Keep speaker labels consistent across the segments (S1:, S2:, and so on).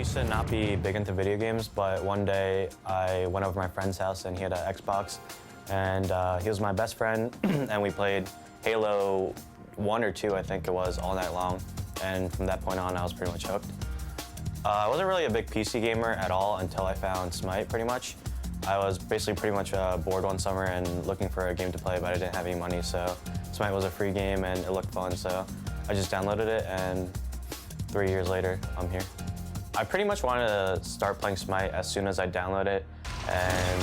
S1: used to not be big into video games, but one day I went over to my friend's house and he had an Xbox, and he was my best friend, and we played Halo 1 or 2, I think it was, all night long. And from that point on, I was pretty much hooked. I wasn't really a big PC gamer at all until I found Smite, pretty much. I was basically pretty much bored one summer and looking for a game to play, but I didn't have any money, so Smite was a free game and it looked fun, so I just downloaded it, and 3 years later, I'm here. I pretty much wanted to start playing Smite as soon as I downloaded it, and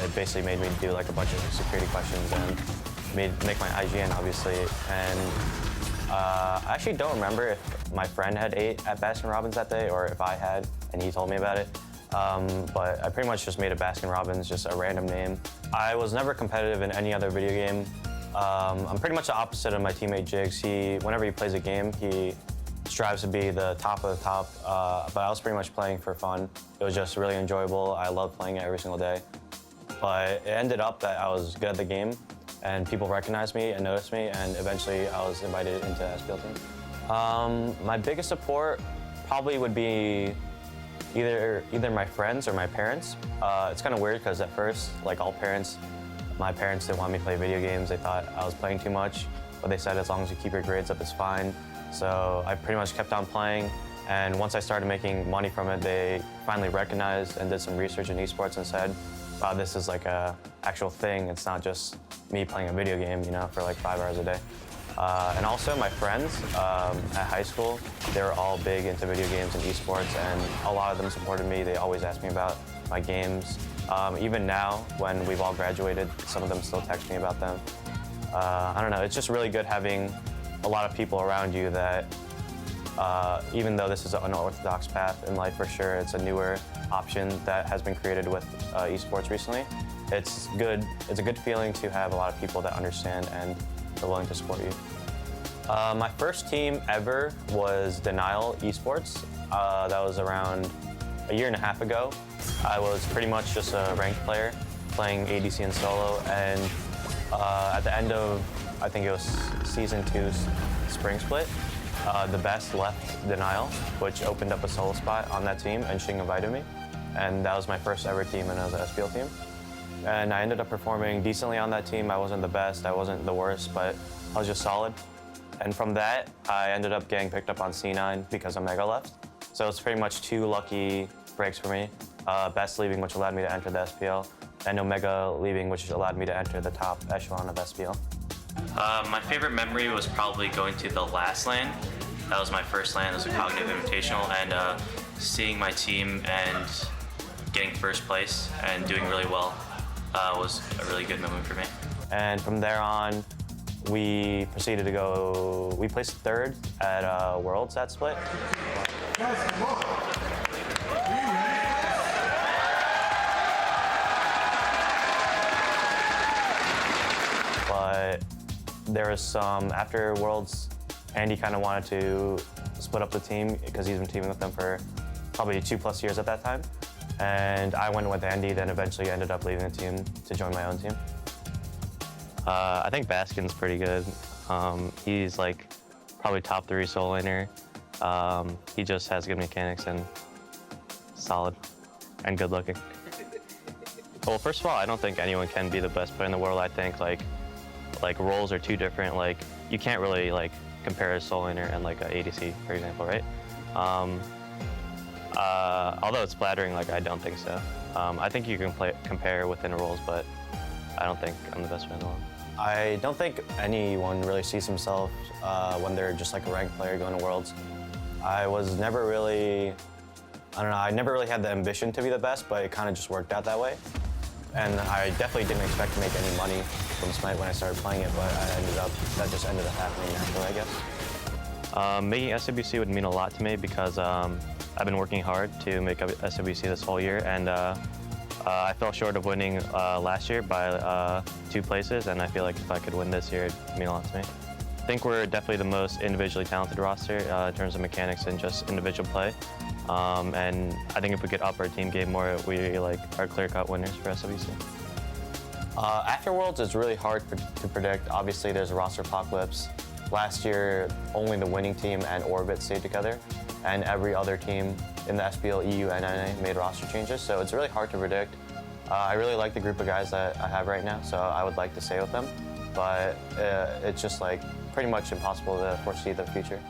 S1: it basically made me do like a bunch of security questions and make my IGN, obviously. And I actually don't remember if my friend had ate at Baskin Robbins that day or if I had and he told me about it. But I pretty much just made a Baskin Robbins, just a random name. I was never competitive in any other video game. I'm pretty much the opposite of my teammate Jigz. Whenever he plays a game, he strives to be the top of the top, but I was pretty much playing for fun. It was just really enjoyable. I loved playing it every single day. But it ended up that I was good at the game, and people recognized me and noticed me, and eventually I was invited into the SPL team. My biggest support probably would be either my friends or my parents. It's kind of weird because at first, like all parents, my parents didn't want me to play video games. They thought I was playing too much, but they said as long as you keep your grades up, it's fine. So I pretty much kept on playing, and once I started making money from it, they finally recognized and did some research in esports and said, wow, this is like a actual thing. It's not just me playing a video game, you know, for like 5 hours a day. And also my friends at high school, they were all big into video games and esports, and a lot of them supported me. They always asked me about my games. Even now, when we've all graduated, some of them still text me about them. I don't know, it's just really good having a lot of people around you that, even though this is an unorthodox path in life for sure, it's a newer option that has been created with esports recently. It's a good feeling to have a lot of people that understand and are willing to support you. My first team ever was Denial Esports. That was around a year and a half ago. I was pretty much just a ranked player playing ADC and solo, and at the end of, I think it was season 2's spring split, the best left Denial, which opened up a solo spot on that team, and Shen invited me. And that was my first ever team, and it was an SPL team. And I ended up performing decently on that team. I wasn't the best, I wasn't the worst, but I was just solid. And from that, I ended up getting picked up on C9 because Omega left. So it's pretty much 2 lucky breaks for me. Best leaving, which allowed me to enter the SPL, and Omega leaving, which allowed me to enter the top echelon of SPL.
S2: My favorite memory was probably going to the last LAN. That was my first LAN. It was a cognitive invitational, and seeing my team and getting first place and doing really well was a really good moment for me.
S1: And from there on, we proceeded to go, we placed 3rd at Worlds that split. But there was some, after Worlds, Andy kind of wanted to split up the team because he's been teaming with them for probably 2+ years at that time. And I went with Andy, then eventually ended up leaving the team to join my own team. I think Baskin's pretty good. He's like probably top 3 solo laner. He just has good mechanics and solid and good looking. Well, first of all, I don't think anyone can be the best player in the world. I think like roles are too different. Like you can't really like compare a solo laner and like a ADC, for example, right? Although it's flattering, like I don't think so. I think you can compare within roles, but I don't think I'm the best player in the world. I don't think anyone really sees themselves when they're just like a ranked player going to Worlds. I was never really, I don't know, I never really had the ambition to be the best, but it kind of just worked out that way. And I definitely didn't expect to make any money from Smite when I started playing it, but that just ended up happening naturally, I guess. Making SWC would mean a lot to me because I've been working hard to make up SWC this whole year, and I fell short of winning last year by 2 places, and I feel like if I could win this year, it'd mean a lot to me. I think we're definitely the most individually talented roster in terms of mechanics and just individual play. And I think if we could up our team game more, we like are clear-cut winners for SWC. After Worlds, it's really hard to predict. Obviously, there's a roster apocalypse. Last year, only the winning team and Orbit stayed together. and every other team in the SPL, EU, and NA made roster changes, so it's really hard to predict. I really like the group of guys that I have right now, so I would like to stay with them, but it's just like pretty much impossible to foresee the future.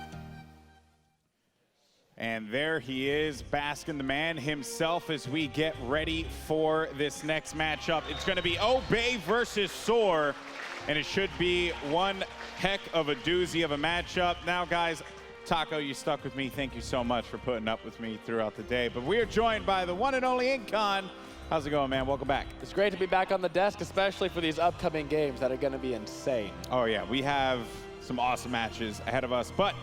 S3: And there he is, Baskin, the man himself, as we get ready for this next matchup. It's going to be Obey versus Soar, and it should be one heck of a doozy of a matchup. Now, guys, Taco, you stuck with me. Thank you so much for putting up with me throughout the day. But we are joined by the one and only Incon. How's it going, man? Welcome back.
S4: It's great to be back on the desk, especially for these upcoming games that are going to be insane.
S3: Oh, yeah. We have some awesome matches ahead of us. But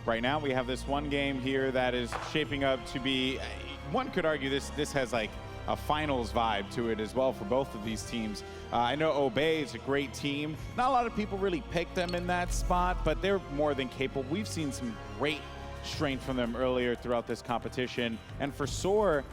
S3: right now, we have this one game here that is shaping up to be, one could argue this has like a finals vibe to it as well for both of these teams. I know Obey is a great team. Not a lot of people really pick them in that spot, but they're more than capable. We've seen some great strength from them earlier throughout this competition. And for Soar,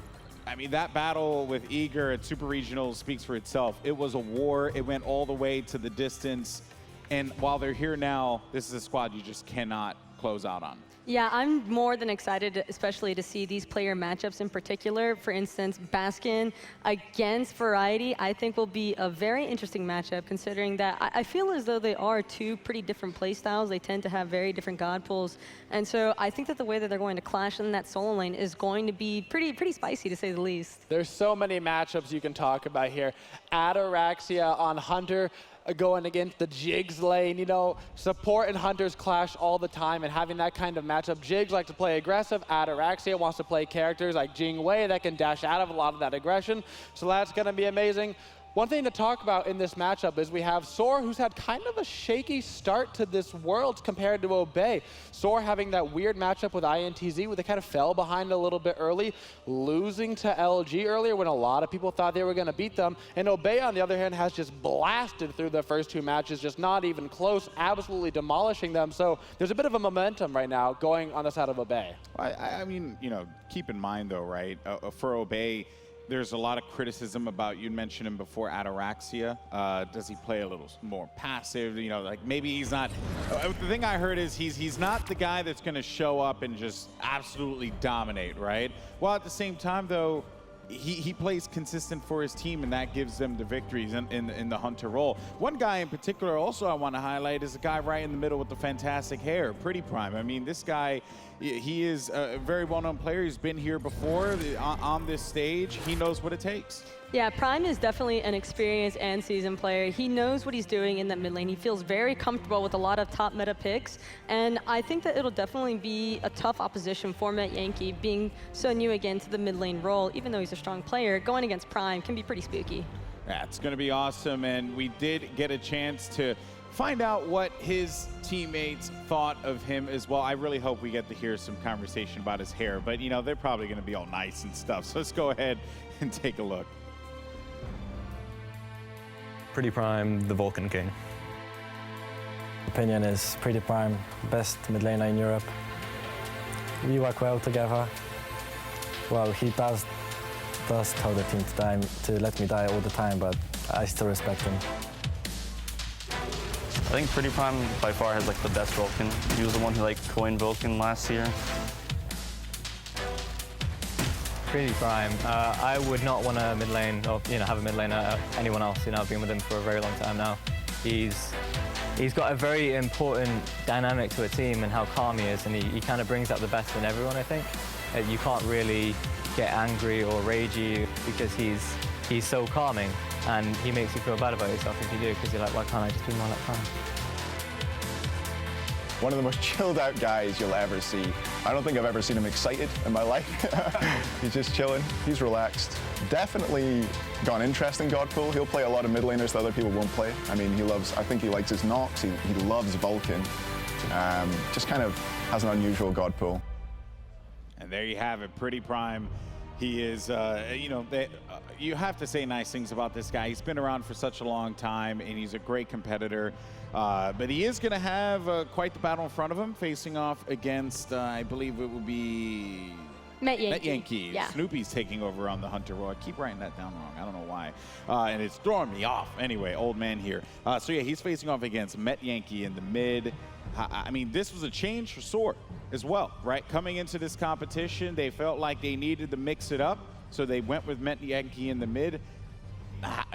S3: I mean, that battle with Eager at Super Regionals speaks for itself. It was a war. It went all the way to the distance. And while they're here now, this is a squad you just cannot close out on.
S5: Yeah, I'm more than excited, especially to see these player matchups in particular. For instance, Baskin against Variety, I think will be a very interesting matchup, considering that I feel as though they are two pretty different play styles. They tend to have very different god pools. And so I think that the way that they're going to clash in that solo lane is going to be pretty spicy, to say the least.
S4: There's so many matchups you can talk about here. Ataraxia on Hunter, going against the Jigz lane. You know, support and hunters clash all the time, and having that kind of matchup, Jigz likes to play aggressive, Ataraxia wants to play characters like Jing Wei that can dash out of a lot of that aggression, so that's going to be amazing. One thing to talk about in this matchup is we have Soar, who's had kind of a shaky start to this world compared to Obey. Soar having that weird matchup with INTZ where they kind of fell behind a little bit early, losing to LG earlier when a lot of people thought they were going to beat them. And Obey, on the other hand, has just blasted through the first two matches, just not even close, absolutely demolishing them. So there's a bit of a momentum right now going on the side of Obey.
S3: I mean, you know, keep in mind though, right, for Obey, there's a lot of criticism about, you mentioned him before, Ataraxia. Does he play a little more passive? You know, like maybe he's not. The thing I heard is he's not the guy that's going to show up and just absolutely dominate, right? While at the same time, though, he plays consistent for his team, and that gives them the victories in the Hunter role. One guy in particular also I want to highlight is a guy right in the middle with the fantastic hair, PrettyPriMe. I mean, this guy, he is a very well-known player. He's been here before on this stage. He knows what it takes.
S5: Yeah, Prime is definitely an experienced and seasoned player. He knows what he's doing in that mid lane. He feels very comfortable with a lot of top meta picks, and I think that it'll definitely be a tough opposition for Metyankey, being so new again to the mid lane role. Even though he's a strong player, going against Prime can be pretty spooky.
S3: That's going to be awesome, and we did get a chance to find out what his teammates thought of him as well. I really hope we get to hear some conversation about his hair, but you know, they're probably going to be all nice and stuff, so let's go ahead and take a look.
S6: PrettyPriMe, the Vulcan King.
S7: Opinion is PrettyPriMe, best mid laner in Europe. We work well together. Well, he does tell the team to let me die all the time, but I still respect him.
S6: I think PrettyPriMe by far has like the best Vulcan. He was the one who like coined Vulcan last year.
S8: PrettyPriMe. I would not want a mid lane, or have a mid laner anyone else. I've been with him for a very long time now. He's got a very important dynamic to a team and how calm he is, and he kind of brings out the best in everyone. I think you can't really get angry or ragey because he's so calming, and he makes you feel bad about yourself if you do, because you're like, why can't I just be more like Prime?
S9: One of the most chilled out guys you'll ever see. I don't think I've ever seen him excited in my life. He's just chilling, he's relaxed. Definitely got an interesting god pool. He'll play a lot of mid laners that other people won't play. I mean, I think he likes his Nox, he loves Vulcan. Just kind of has an unusual god pool.
S3: And there you have it, PrettyPriMe. He is, you have to say nice things about this guy. He's been around for such a long time, and he's a great competitor. But he is going to have quite the battle in front of him, facing off against, I believe it would be Metyankey.
S5: Yeah.
S3: Snoopy's taking over on the Hunter role. I keep writing that down wrong. I don't know why. And it's throwing me off. Anyway, old man here. So yeah, he's facing off against Metyankey in the mid. I mean, this was a change for Soar as well, right? Coming into this competition, they felt like they needed to mix it up, so they went with Metyankey in the mid.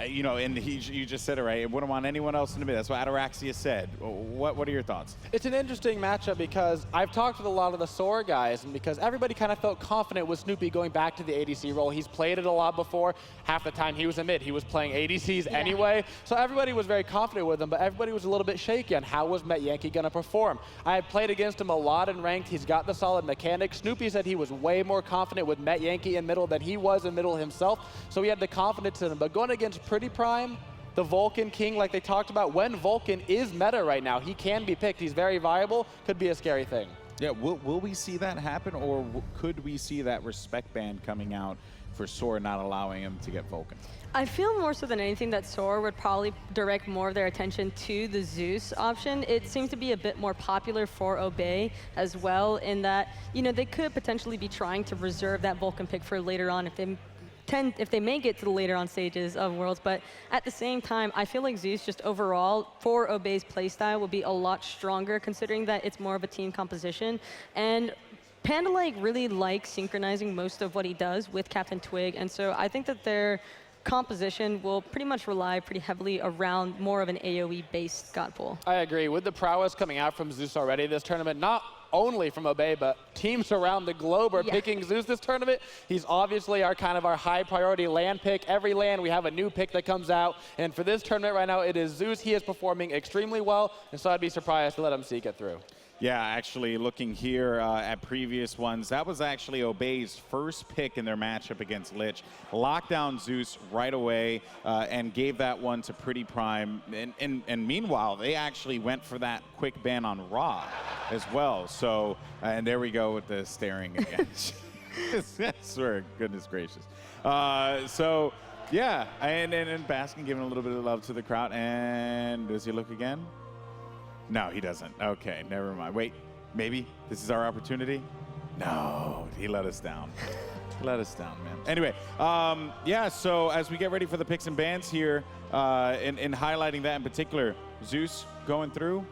S3: You know, and you just said it right. It wouldn't want anyone else in the mid. That's what Ataraxia said. What are your thoughts?
S4: It's an interesting matchup because I've talked with a lot of the Soar guys, and because everybody kind of felt confident with Snoopy going back to the ADC role. He's played it a lot before. Half the time he was in mid, he was playing ADCs anyway. So everybody was very confident with him, but everybody was a little bit shaky on how was Metyankey going to perform. I had played against him a lot in ranked. He's got the solid mechanics. Snoopy said he was way more confident with Metyankey in middle than he was in middle himself. So he had the confidence in him. But going against PrettyPriMe, the Vulcan King, like they talked about, when Vulcan is meta right now, he can be picked. He's very viable. Could be a scary thing.
S3: Yeah, will we see that happen, or could we see that respect ban coming out for Soar not allowing him to get Vulcan?
S5: I feel more so than anything that Soar would probably direct more of their attention to the Zeus option. It seems to be a bit more popular for Obey as well, in that, you know, they could potentially be trying to reserve that Vulcan pick for later on if they make it to the later on stages of Worlds. But at the same time, I feel like Zeus just overall for Obey's playstyle will be a lot stronger, considering that it's more of a team composition. And PANDALIKE really likes synchronizing most of what he does with CaptainTwig, and so I think that their composition will pretty much rely pretty heavily around more of an AoE-based god pool.
S4: I agree. With the prowess coming out from Zeus already this tournament, not only from Obey, but teams around the globe are picking Zeus this tournament. He's obviously our high priority land pick. Every land we have a new pick that comes out, and for this tournament right now, it is Zeus. He is performing extremely well, and so I'd be surprised to let him see it through.
S3: Yeah, actually, looking here at previous ones, that was actually Obey's first pick in their matchup against Lich. Locked down Zeus right away and gave that one to PrettyPriMe. And meanwhile, they actually went for that quick ban on Ra as well. So, and there we go with the staring again. I swear, goodness gracious. So, yeah, and Baskin giving a little bit of love to the crowd. And does he look again? No, he doesn't. Okay, never mind. Wait, maybe this is our opportunity? No, he let us down. He let us down, man. Anyway, yeah, so as we get ready for the picks and bans here, in highlighting that in particular, Zeus going through.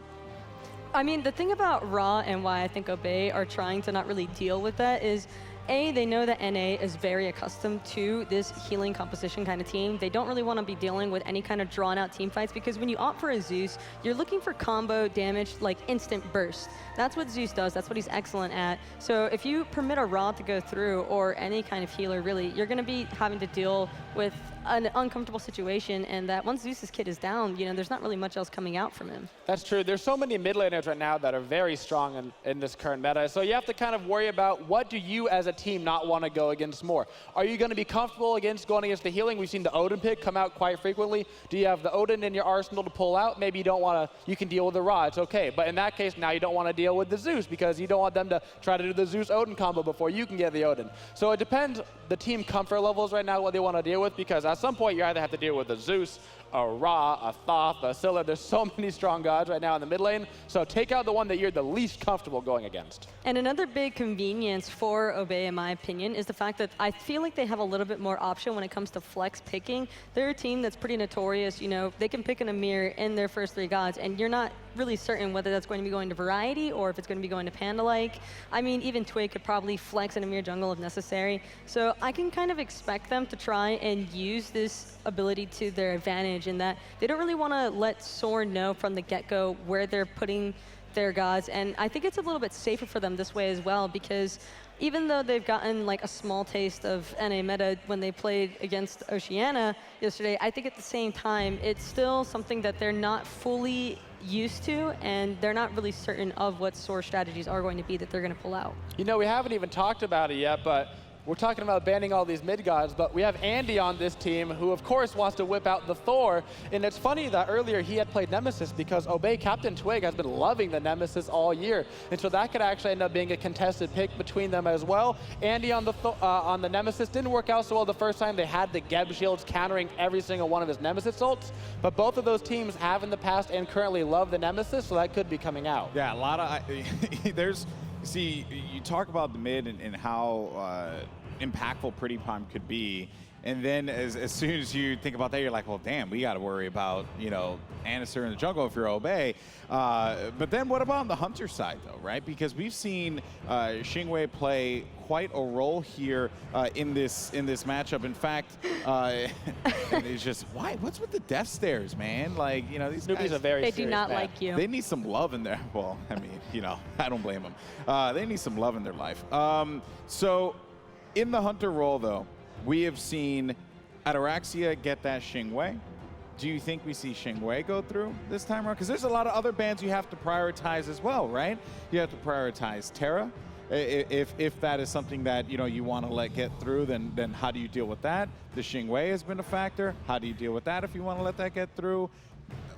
S5: I mean, the thing about Ra and why I think Obey are trying to not really deal with that is, A, they know that NA is very accustomed to this healing composition kind of team. They don't really want to be dealing with any kind of drawn-out team fights, because when you opt for a Zeus, you're looking for combo damage, like instant burst. That's what Zeus does. That's what he's excellent at. So if you permit a Ra to go through, or any kind of healer, really, you're going to be having to deal with an uncomfortable situation, and that once Zeus's kit is down, you know, there's not really much else coming out from him.
S4: That's true. There's so many mid laners right now that are very strong in this current meta, so you have to kind of worry about what do you as a team not want to go against more. Are you going to be comfortable going against the healing? We've seen the Odin pick come out quite frequently. Do you have the Odin in your arsenal to pull out? Maybe you don't want to, you can deal with the Ra, it's okay. But in that case, now you don't want to deal with the Zeus, because you don't want them to try to do the Zeus-Odin combo before you can get the Odin. So it depends the team comfort levels right now, what they want to deal with, because at some point you either have to deal with a Zeus, a Ra, a Thoth, a Scylla. There's so many strong gods right now in the mid lane, so take out the one that you're the least comfortable going against.
S5: And another big convenience for Obey, in my opinion, is the fact that I feel like they have a little bit more option when it comes to flex picking. They're a team that's pretty notorious. You know, they can pick an Amir in their first 3 gods, and you're not really certain whether that's going to be going to Variety or if it's going to be going to PANDALIKE. I mean, even Twig could probably flex an Amir jungle if necessary. So I can kind of expect them to try and use this ability to their advantage, in that they don't really want to let Soar know from the get-go where they're putting their gods, and I think it's a little bit safer for them this way as well, because even though they've gotten like a small taste of NA meta when they played against Oceania yesterday, I think at the same time it's still something that they're not fully used to, and they're not really certain of what Soar strategies are going to be that they're going to pull out.
S4: You know, we haven't even talked about it yet, but we're talking about banning all these mid gods, but we have Andy on this team who, of course, wants to whip out the Thor. And it's funny that earlier he had played Nemesis, because Obey CaptainTwig has been loving the Nemesis all year. And so that could actually end up being a contested pick between them as well. Andy on the Nemesis didn't work out so well the first time. They had the Geb shields countering every single one of his Nemesis ults. But both of those teams have in the past and currently love the Nemesis, so that could be coming out.
S3: Yeah, a lot of, see, you talk about the mid and how impactful PrettyPriMe could be, And then as soon as you think about that, you're like, well, damn, we got to worry about, you know, Andinster in the jungle if you're Obey. But then what about on the Hunter side, though, right? Because we've seen Xingwei play quite a role here in this matchup. In fact, it's just, what's with the death stares, man? Like, you know, these
S4: Snoopy's
S3: guys,
S4: a very
S5: They do
S4: serious
S5: not
S4: man.
S5: like you.
S3: they need some love in there. Well, I mean, you know, I don't blame them. They need some love in their life. So in the Hunter role, though, we have seen Ataraxia get that Xingwei. Do you think we see Xingwei go through this time around? Because there's a lot of other bans you have to prioritize as well, right? You have to prioritize Terra. If that is something that, you know, you want to let get through, then how do you deal with that? The Xingwei has been a factor. How do you deal with that if you want to let that get through?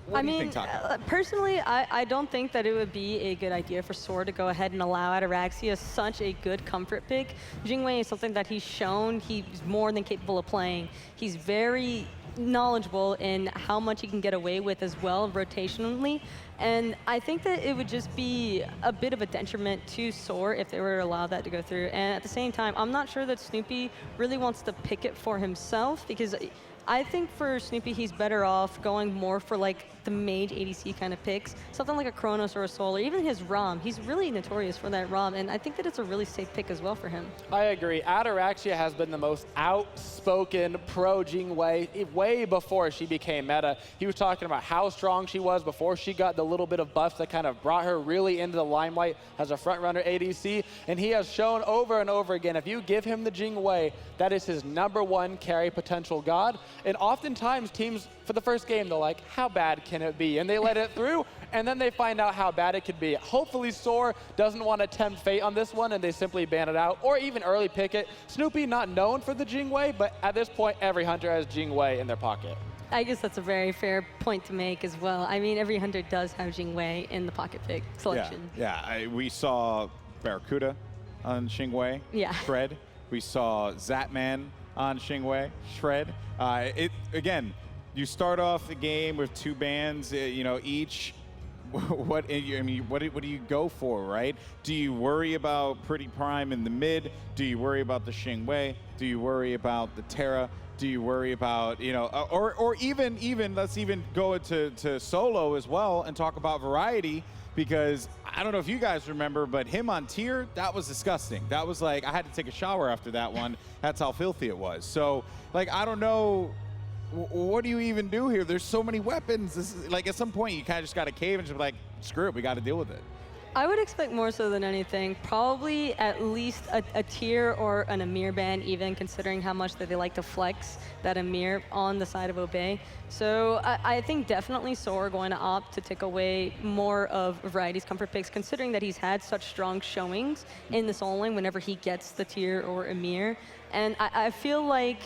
S3: What do you think, Taka?
S5: Personally, I don't think that it would be a good idea for Soar to go ahead and allow Ataraxia such a good comfort pick. Xingwei is something that he's shown he's more than capable of playing. He's very knowledgeable in how much he can get away with as well, rotationally. And I think that it would just be a bit of a detriment to Soar if they were to allow that to go through. And at the same time, I'm not sure that Snoopy really wants to pick it for himself, because I think for Snoopy, he's better off going more for like the mage ADC kind of picks, something like a Kronos or a Soul, or even his ROM. He's really notorious for that ROM, and I think that it's a really safe pick as well for him.
S4: I agree. Ataraxia has been the most outspoken pro Xingwei way before she became meta. He was talking about how strong she was before she got the little bit of buffs that kind of brought her really into the limelight as a front-runner ADC, and he has shown over and over again, if you give him the Xingwei, that is his #1 carry potential god. And oftentimes teams, for the first game, they're like, how bad can it be? And they let it through, and then they find out how bad it could be. Hopefully Soar doesn't want to tempt fate on this one, and they simply ban it out, or even early pick it. Snoopy not known for the Xingwei, but at this point, every hunter has Xingwei in their pocket.
S5: I guess that's a very fair point to make as well. I mean, every hunter does have Xingwei in the pocket pick selection.
S3: Yeah, we saw Barracuda on Xingwei,
S5: Yeah.
S3: Shred. We saw Zatman on Xingwei, Shred. Again, you start off the game with 2 bans, you know, each. What do you go for, right? Do you worry about PrettyPriMe in the mid? Do you worry about the Xingwei? Do you worry about the Terra? Do you worry about, you know, or even let's even go to solo as well and talk about variety, because I don't know if you guys remember, but him on tier, that was disgusting. That was like, I had to take a shower after that one. That's how filthy it was. So, like, I don't know, what do you even do here? There's so many weapons. This is, like, at some point, you kind of just got to cave and just be like, screw it, we got to deal with it.
S5: I would expect more so than anything, probably at least a tier or an Amir ban, even considering how much that they like to flex that Amir on the side of Obey. So I think definitely Soar are going to opt to take away more of Variety's comfort picks, considering that he's had such strong showings in the solo lane whenever he gets the tier or Amir. And I feel like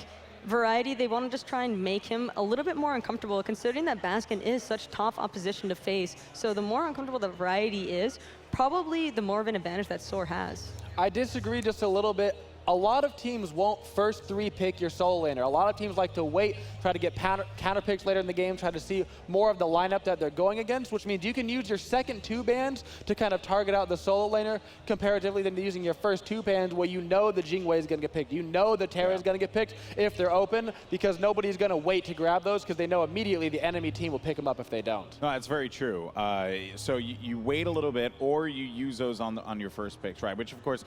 S5: Variety, they want to just try and make him a little bit more uncomfortable, considering that Baskin is such tough opposition to face. So the more uncomfortable that Variety is, probably the more of an advantage that Soar has.
S4: I disagree just a little bit. A lot of teams won't first 3-pick your solo laner. A lot of teams like to wait, try to get counter picks later in the game, try to see more of the lineup that they're going against, which means you can use your second 2 bans to kind of target out the solo laner comparatively than using your first 2 bans where you know the Xingwei is going to get picked. You know the Terra is going to get picked if they're open, because nobody's going to wait to grab those because they know immediately the enemy team will pick them up if they don't.
S3: No, that's very true. So you wait a little bit, or you use those on your first picks, right? Which, of course,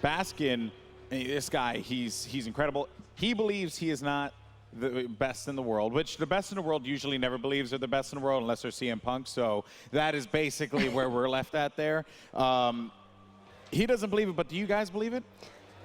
S3: Baskin, this guy, he's incredible. He believes he is not the best in the world, which the best in the world usually never believes they're the best in the world unless they're CM Punk. So that is basically where we're left at there. He doesn't believe it, but do you guys believe it?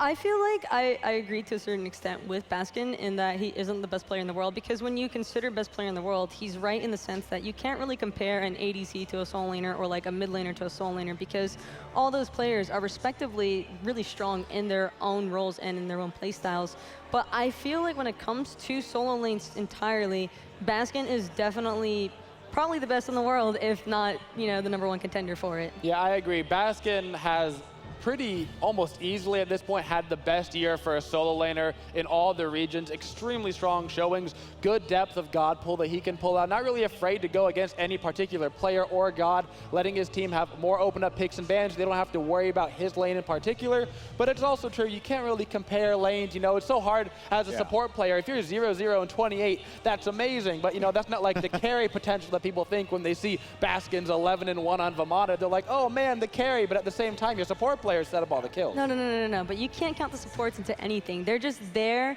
S5: I feel like I agree to a certain extent with Baskin in that he isn't the best player in the world, because when you consider best player in the world, he's right in the sense that you can't really compare an ADC to a solo laner or like a mid laner to a solo laner, because all those players are respectively really strong in their own roles and in their own play styles. But I feel like when it comes to solo lanes entirely, Baskin is definitely probably the best in the world, if not, you know, the #1 contender for it.
S4: Yeah, I agree. Baskin has pretty almost easily at this point had the best year for a solo laner in all the regions. Extremely strong showings, good depth of god pull that he can pull out. Not really afraid to go against any particular player or god, letting his team have more open up picks and bans. They don't have to worry about his lane in particular. But it's also true, you can't really compare lanes. You know, it's so hard as a support player. If you're 0-0 and 28, that's amazing. But you know, that's not like the carry potential that people think when they see Baskin's 11-1 on Vamata. They're like, oh man, the carry. But at the same time, your support players set up all the kills.
S5: No. But you can't count the supports into anything. They're just there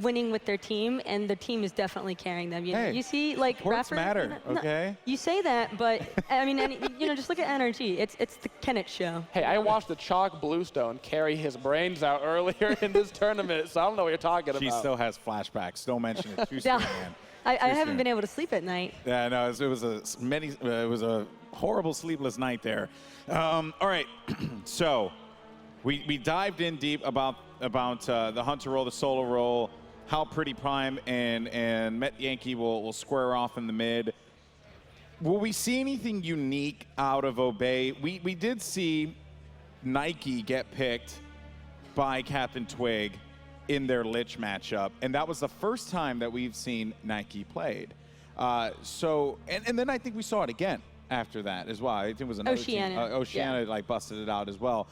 S5: winning with their team, and the team is definitely carrying them. You know, you see, like,
S3: supports matter, okay?
S5: You say that, but I mean, you know, just look at NRG. It's the Kenneth show.
S4: Hey, I watched the Chalk Bluestone carry his brains out earlier in this tournament, so I don't know what you're talking about.
S3: She still has flashbacks. Don't mention it. Too soon, man.
S5: I haven't been able to sleep at night.
S3: Yeah, no, it was a horrible sleepless night there. All right, so we dived in deep about the Hunter role, the solo role, how PrettyPriMe and Metyankey will square off in the mid. Will we see anything unique out of Obey? We did see Nike get picked by CaptainTwig in their Lich matchup, and that was the first time that we've seen Nike played. And then I think we saw it again after that as well. I think it was another team. Oceania like busted it out as well.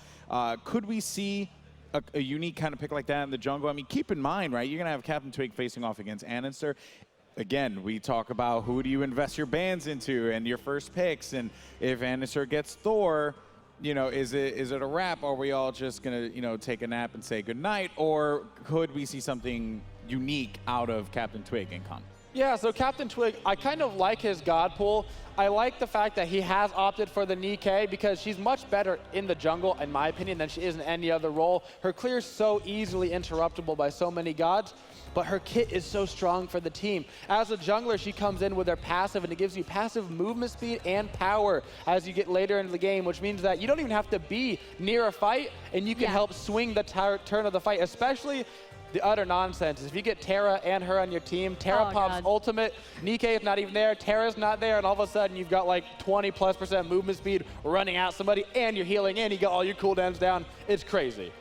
S3: Could we see a unique kind of pick like that in the jungle? I mean, keep in mind, right, you're going to have CaptainTwig facing off against Andinster. Again, we talk about who do you invest your bans into and your first picks, and if Andinster gets Thor, you know, is it a wrap? Or are we all just going to, you know, take a nap and say goodnight? Or could we see something unique out of CaptainTwig in Con?
S4: Yeah, so CaptainTwig, I kind of like his god pull. I like the fact that he has opted for the Nikke because she's much better in the jungle, in my opinion, than she is in any other role. Her clear is so easily interruptible by so many gods, but her kit is so strong for the team. As a jungler, she comes in with her passive, and it gives you passive movement speed and power as you get later into the game, which means that you don't even have to be near a fight, and you can help swing the turn of the fight, especially the utter nonsense. If you get Terra and her on your team, Terra pops ultimate, Nikke is not even there, Terra's not there, and all of a sudden you've got like 20+% movement speed running out somebody, and you're healing, and you got all your cooldowns down. It's crazy.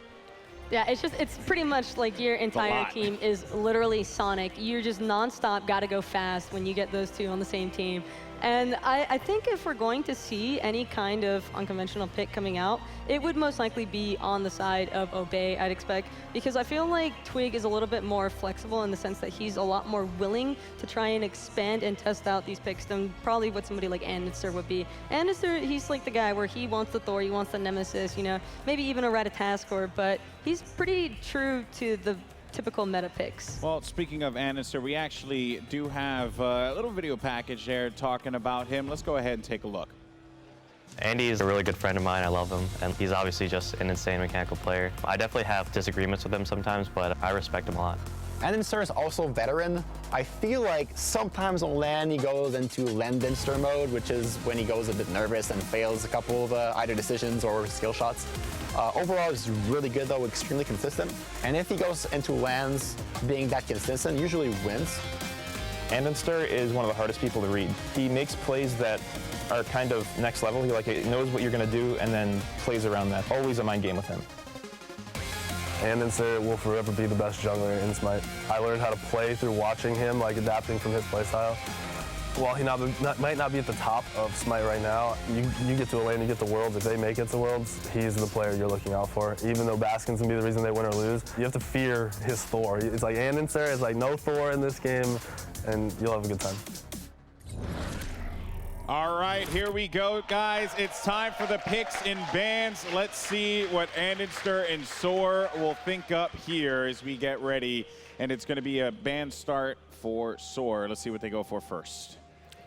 S5: Yeah, it's pretty much like your entire team is literally Sonic. You're just nonstop, gotta go fast when you get those two on the same team. And I think if we're going to see any kind of unconventional pick coming out, it would most likely be on the side of Obey, I'd expect, because I feel like Twig is a little bit more flexible in the sense that he's a lot more willing to try and expand and test out these picks than probably what somebody like Andinster would be. Andinster, he's like the guy where he wants the Thor, he wants the Nemesis, you know, maybe even a Ratatoskr, but he's pretty true to the typical meta picks.
S3: Well, speaking of Andinster, we actually do have a little video package there talking about him. Let's go ahead and take a look.
S1: Andy is a really good friend of mine. I love him, and he's obviously just an insane mechanical player. I definitely have disagreements with him sometimes, but I respect him a lot.
S10: Andinster is also veteran. I feel like sometimes on LAN he goes into Landinster mode, which is when he goes a bit nervous and fails a couple of either decisions or skill shots. Overall, he's really good though, extremely consistent. And if he goes into LANs being that consistent, usually wins.
S11: Andinster is one of the hardest people to read. He makes plays that are kind of next level. He knows what you're going to do and then plays around that. Always a mind game with him.
S12: Andinster will forever be the best jungler in Smite. I learned how to play through watching him, like adapting from his playstyle. While he might not be at the top of Smite right now, you get to a lane, you get the Worlds. If they make it to Worlds, he's the player you're looking out for. Even though Baskin's gonna be the reason they win or lose, you have to fear his Thor. It's like Andinster, it's like no Thor in this game, and you'll have a good time.
S3: All right, here we go, guys. It's time for the picks and bans. Let's see what Andinster and Soar will think up here as we get ready. And it's going to be a ban start for Soar. Let's see what they go for first.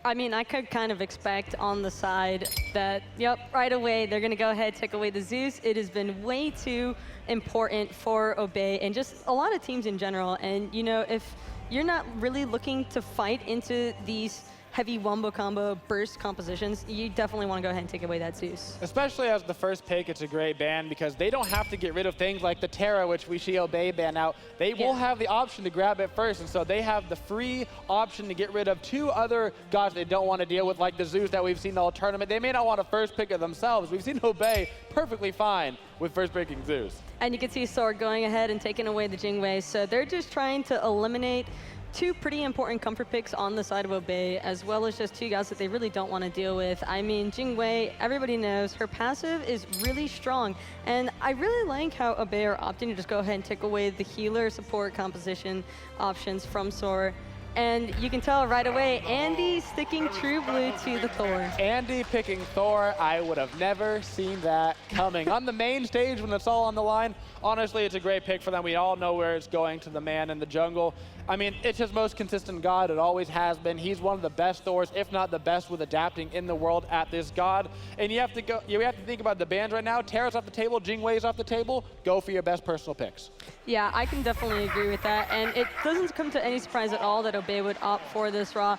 S5: I mean, I could kind of expect on the side that, yep, right away, they're going to go ahead, take away the Zeus. It has been way too important for Obey and just a lot of teams in general. And, you know, if you're not really looking to fight into these heavy wombo combo burst compositions, you definitely want to go ahead and take away that Zeus.
S4: Especially as the first pick, it's a great ban because they don't have to get rid of things like the Terra, which we see Obey ban out. They will have the option to grab it first, and so they have the free option to get rid of 2 other gods they don't want to deal with, like the Zeus that we've seen all tournament. They may not want to first pick it themselves. We've seen Obey perfectly fine with first picking Zeus.
S5: And you can see Soar going ahead and taking away the Jingwei, so they're just trying to eliminate 2 pretty important comfort picks on the side of Obey, as well as just 2 guys that they really don't want to deal with. I mean, Jingwei, everybody knows her passive is really strong, and I really like how Obey are opting to just go ahead and take away the healer support composition options from Soar. And you can tell right away, Andy sticking true blue to the Thor.
S4: Andy picking Thor, I would have never seen that coming. On the main stage when it's all on the line, honestly, it's a great pick for them. We all know where it's going, to the man in the jungle. I mean, it's his most consistent god. It always has been. He's one of the best Thors, if not the best with adapting in the world at this god. And you have to think about the bans right now. Terra's off the table, Jingwei's off the table. Go for your best personal picks.
S5: Yeah, I can definitely agree with that. And it doesn't come to any surprise at all that Obey would opt for this Raw.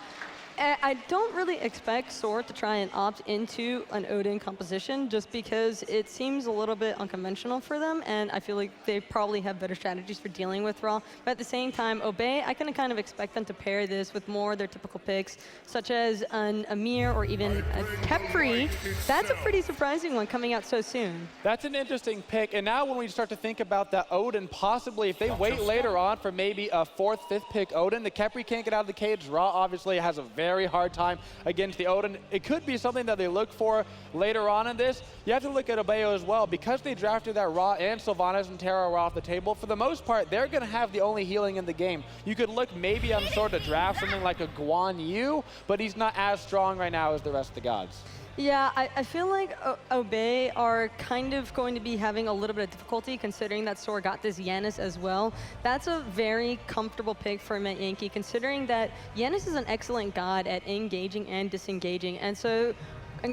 S5: I don't really expect Soar to try and opt into an Odin composition just because it seems a little bit unconventional for them, and I feel like they probably have better strategies for dealing with Raw. But at the same time, Obey, I can kind of expect them to pair this with more of their typical picks, such as an Amir or even a Khepri. That's a pretty surprising one coming out so soon.
S4: That's an interesting pick, and now when we start to think about that Odin, possibly if they wait later on for maybe a 4th, 5th pick Odin, the Khepri can't get out of the cage. Raw obviously has a very hard time against the Odin. It could be something that they look for later on in this. You have to look at Obeo as well. Because they drafted that Raw and Sylvanas and Terra are off the table, for the most part, they're going to have the only healing in the game. You could look maybe on sort of draft something like a Guan Yu, but he's not as strong right now as the rest of the gods.
S5: Yeah, I feel like Obey are kind of going to be having a little bit of difficulty considering that Soar got this Janus as well. That's a very comfortable pick for Metyankey considering that Janus is an excellent god at engaging and disengaging. And so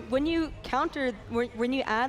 S5: when you add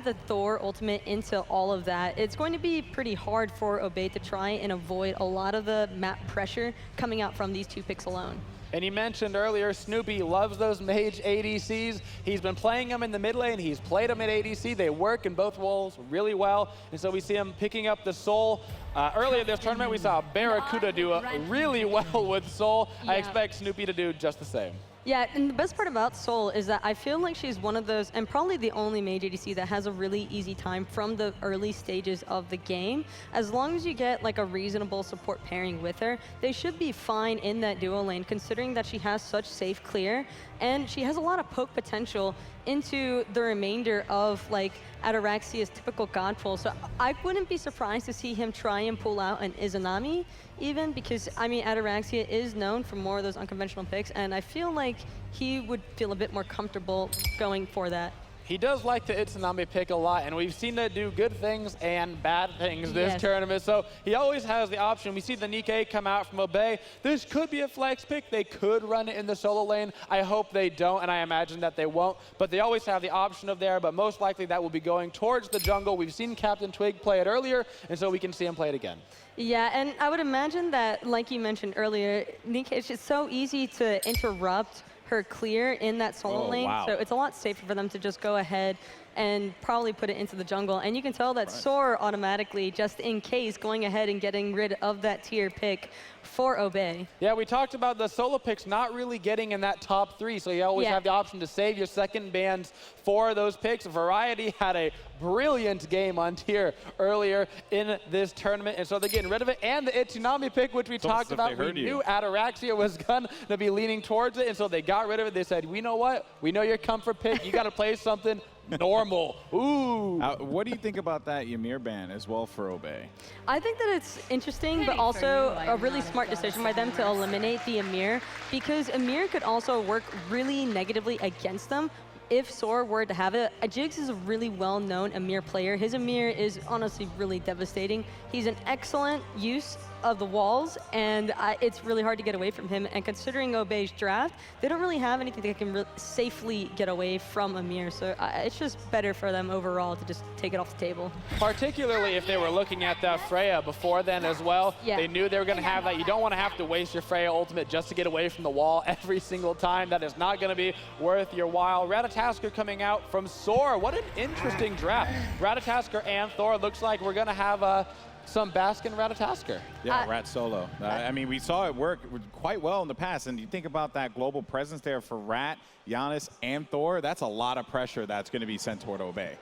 S5: the Thor ultimate into all of that, it's going to be pretty hard for Obey to try and avoid a lot of the map pressure coming out from these 2 picks alone.
S4: And you mentioned earlier, Snoopy loves those mage ADCs. He's been playing them in the mid lane. He's played them at ADC. They work in both roles really well. And so we see him picking up the Soul. Earlier this tournament, we saw Barracuda do really well with Soul. Yeah. I expect Snoopy to do just the same.
S5: Yeah, and the best part about Soul is that I feel like she's one of those, and probably the only mage ADC that has a really easy time from the early stages of the game. As long as you get like a reasonable support pairing with her, they should be fine in that duo lane, considering that she has such safe clear, and she has a lot of poke potential into the remainder of like Ataraxia's typical god pool. So I wouldn't be surprised to see him try and pull out an Izanami even, because I mean Ataraxia is known for more of those unconventional picks, and I feel like he would feel a bit more comfortable going for that.
S4: He does like the Izanami pick a lot, and we've seen that do good things and bad things this tournament. So he always has the option. We see the Nikkei come out from Obey. This could be a flex pick. They could run it in the solo lane. I hope they don't, and I imagine that they won't. But they always have the option of there, but most likely that will be going towards the jungle. We've seen CaptainTwig play it earlier, and so we can see him play it again.
S5: Yeah, and I would imagine that, like you mentioned earlier, Nikkei, it's just so easy to interrupt her clear in that solo lane, so it's a lot safer for them to just go ahead and probably put it into the jungle. And you can tell that Soar automatically, just in case, going ahead and getting rid of that tier pick for Obey.
S4: Yeah, we talked about the solo picks not really getting in that top 3, so you always have the option to save your second bans for those picks. Variety had a brilliant game on tier earlier in this tournament, and so they're getting rid of it. And the Itsunami pick, which we talked about, we knew Ataraxia was going to be leaning towards it, and so they got rid of it. They said, we know what? We know your comfort pick. You got to play something normal. Ooh.
S3: What do you think about that Ymir ban as well for Obey?
S5: I think that it's interesting, but also a really smart decision by them to eliminate the Ymir, because Ymir could also work really negatively against them if Soar were to have it. Jigz is a really well-known Ymir player. His Ymir is honestly really devastating. He's an excellent use of the walls, and it's really hard to get away from him. And considering Obey's draft, they don't really have anything that can safely get away from Amir. So it's just better for them overall to just take it off the table.
S4: Particularly if they were looking at that Freya before then as well.
S5: Yeah.
S4: They knew they were going to have that. You don't want to have to waste your Freya ultimate just to get away from the wall every single time. That is not going to be worth your while. Ratatoskr coming out from Soar. What an interesting draft. Ratatoskr and Thor. Looks like we're going to have some Baskin Ratatoskr.
S3: Yeah, Rat solo. I mean, we saw it work quite well in the past, and you think about that global presence there for Rat, Janus, and Thor, that's a lot of pressure that's going to be sent toward Obey.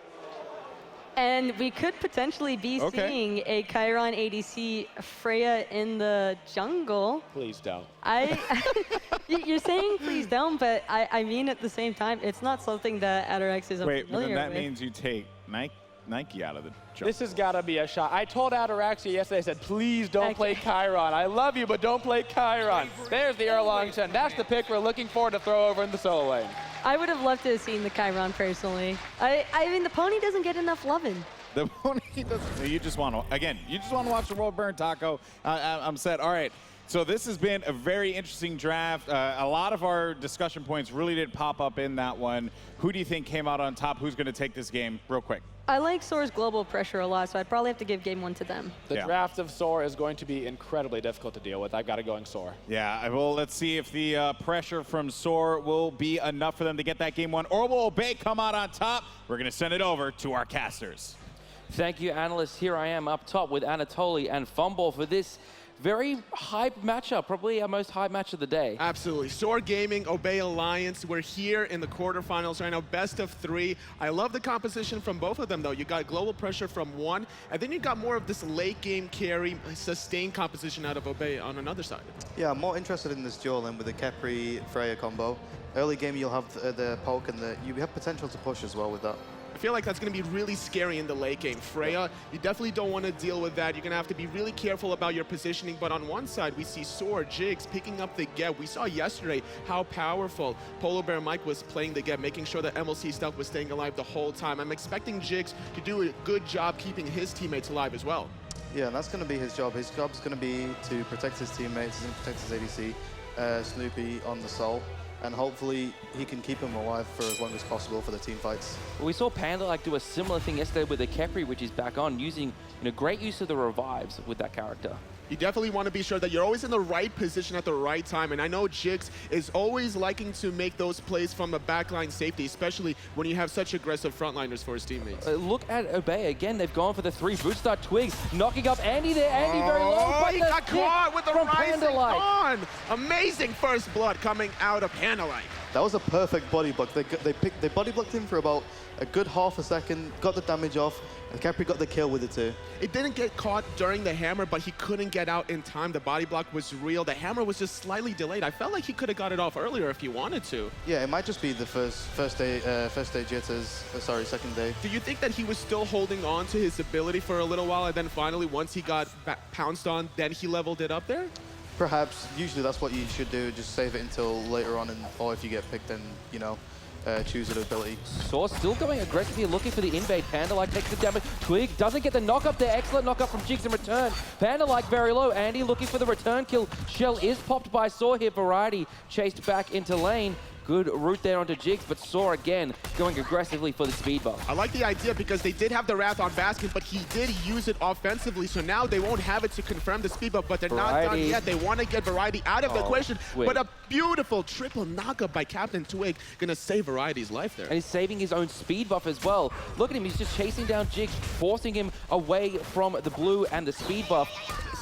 S5: And we could potentially be seeing a Chiron ADC Freya in the jungle.
S4: Please don't.
S5: You're saying please don't, but I mean at the same time, it's not something that Ataraxia is unfamiliar with.
S3: Wait, then that means you take Nike out of the jungle.
S4: This has got to be a shot. I told Ataraxia yesterday, I said, please don't play Chiron. I love you, but don't play Chiron. There's the Erlang Shen. That's the pick we're looking for to throw over in the solo lane.
S5: I would have loved to have seen the Chiron personally. I mean, the pony doesn't get enough loving.
S3: The pony doesn't. You just want to, again, you just want to watch the world burn, Taco. I'm set. All right. So this has been a very interesting draft. A lot of our discussion points really did pop up in that one. Who do you think came out on top? Who's going to take this game real quick?
S5: I like Soar's global pressure a lot, so I'd probably have to give game one to them.
S4: The draft of Soar is going to be incredibly difficult to deal with. I've got it going Soar.
S3: Yeah, well, let's see if the pressure from Soar will be enough for them to get that game one, or will Obey come out on top? We're going to send it over to our casters.
S13: Thank you, analysts. Here I am up top with Anatoly and Fumble for this very hype matchup, probably our most hype match of the day.
S14: Absolutely. Soar Gaming, Obey Alliance. We're here in the quarterfinals right now, best of 3. I love the composition from both of them, though. You got global pressure from one, and then you got more of this late game carry, sustained composition out of Obey on another side.
S15: Yeah, I'm more interested in this duel than with the Khepri Freya combo. Early game, you'll have the poke, and you have potential to push as well with that.
S14: I feel like that's going to be really scary in the late game. Freya, you definitely don't want to deal with that. You're going to have to be really careful about your positioning. But on one side, we see Soar, Jigz picking up the get. We saw yesterday how powerful Polar Bear Mike was playing the get, making sure that MLC Stealth was staying alive the whole time. I'm expecting Jigz to do a good job keeping his teammates alive as well.
S15: Yeah, and that's going to be his job. His job's going to be to protect his teammates, he's going to protect his ADC, Snoopy on the Soul. And hopefully he can keep him alive for as long as possible for the team fights.
S13: Well, we saw PANDALIKE do a similar thing yesterday with the Khepri, which is back on, using great use of the revives with that character.
S14: You definitely want to be sure that you're always in the right position at the right time. And I know Jigz is always liking to make those plays from a backline safety, especially when you have such aggressive frontliners for his teammates.
S13: Look at Obey again. They've gone for the 3 boot start. Twig knocking up Andy there. Andy very low.
S14: Oh, he got caught with the rising
S13: PANDALIKE.
S14: on. Amazing first blood coming out of PANDALIKE.
S15: That was a perfect body block. They body blocked him for about a good half a second, got the damage off, and Khepri got the kill with it too.
S14: It didn't get caught during the hammer, but he couldn't get out in time. The body block was real. The hammer was just slightly delayed. I felt like he could have got it off earlier if he wanted to.
S15: Yeah, it might just be the first day jitters. Sorry, second day.
S14: Do you think that he was still holding on to his ability for a little while, and then finally, once he got pounced on, then he leveled it up there?
S15: Perhaps. Usually that's what you should do. Just save it until later on, or if you get picked, then choose an ability.
S13: Soar still going aggressively, looking for the invade. PANDALIKE takes the damage. Twig doesn't get the knock-up there. Excellent knock-up from Jigz in return. PANDALIKE very low. Andy looking for the return kill. Shell is popped by Soar here. Variety chased back into lane. Good route there onto Jigz, but Soar again going aggressively for the speed buff.
S14: I like the idea because they did have the Wrath on Baskin, but he did use it offensively, so now they won't have it to confirm the speed buff, but they're not done yet. They want to get Variety out of the equation, but a beautiful triple knockup by CaptainTwig gonna save Variety's life there.
S13: And he's saving his own speed buff as well. Look at him, he's just chasing down Jigz, forcing him away from the blue and the speed buff,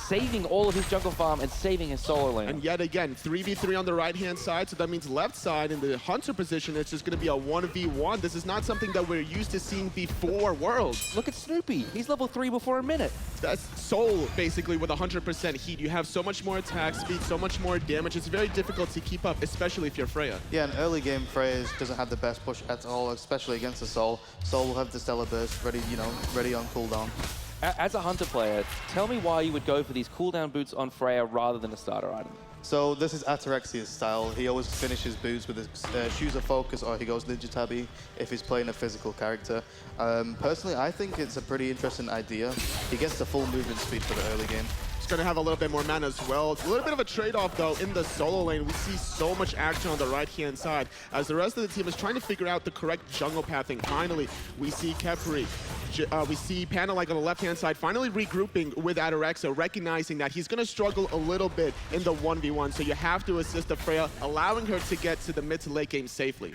S13: saving all of his jungle farm and saving his solo lane.
S14: And yet again, 3v3 on the right-hand side, so that means left side in the Hunter position, it's just going to be a 1v1. This is not something that we're used to seeing before Worlds.
S13: Look at Snoopy. He's level 3 before a minute.
S14: That's Soul, basically, with 100% heat. You have so much more attack speed, so much more damage. It's very difficult to keep up, especially if you're Freya.
S15: Yeah, in early game, Freya doesn't have the best push at all, especially against the Soul. Soul will have the Stellar Burst ready, ready on cooldown.
S13: As a Hunter player, tell me why you would go for these cooldown boots on Freya rather than a starter item.
S15: So this is Ataraxia's style. He always finishes boots with his Shoes of Focus, or he goes Ninja Tabby if he's playing a physical character. Personally, I think it's a pretty interesting idea. He gets the full movement speed for the early game.
S14: going to have a little bit more mana as well. A little bit of a trade-off, though, in the solo lane. We see so much action on the right-hand side as the rest of the team is trying to figure out the correct jungle pathing. Finally, we see Khepri. We see PANDALIKE on the left-hand side finally regrouping with Ataraxia, recognizing that he's going to struggle a little bit in the 1v1, so you have to assist the Freya, allowing her to get to the mid to late game safely.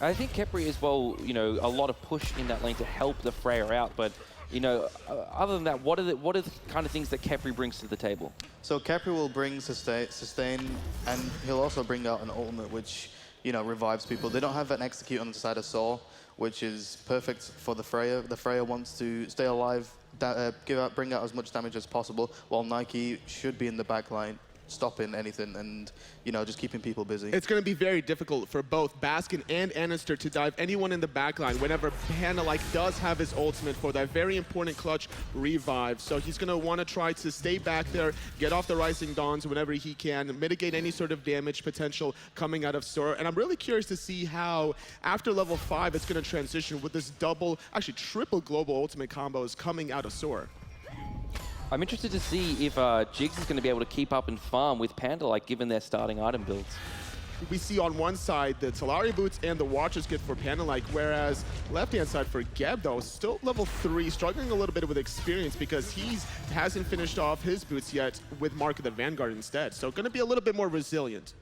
S13: I think Khepri as well, you know, a lot of push in that lane to help the Freya out, but you know, other than that, what are the kind of things that Khepri brings to the table?
S15: So Khepri will bring sustain, and he'll also bring out an ultimate which, you know, revives people. They don't have an execute on the side of Soar, which is perfect for the Freya. The Freya wants to stay alive, bring out as much damage as possible, while Nike should be in the back line, stopping anything and, you know, just keeping people busy.
S14: It's going to be very difficult for both Baskin and Andinster to dive anyone in the backline whenever PANDALIKE does have his ultimate for that very important clutch revive. So he's going to want to try to stay back there, get off the Rising Dawns whenever he can, mitigate any sort of damage potential coming out of Soar. And I'm really curious to see how, after level 5, it's going to transition with this double, actually triple global ultimate combos coming out of Soar.
S13: I'm interested to see if Jigz is going to be able to keep up and farm with PANDALIKE given their starting item builds.
S14: We see on one side the Talari boots and the Watcher's Gift for PANDALIKE, whereas left-hand side for Geb, though, still level 3, struggling a little bit with experience because he hasn't finished off his boots yet with Mark of the Vanguard instead. So going to be a little bit more resilient.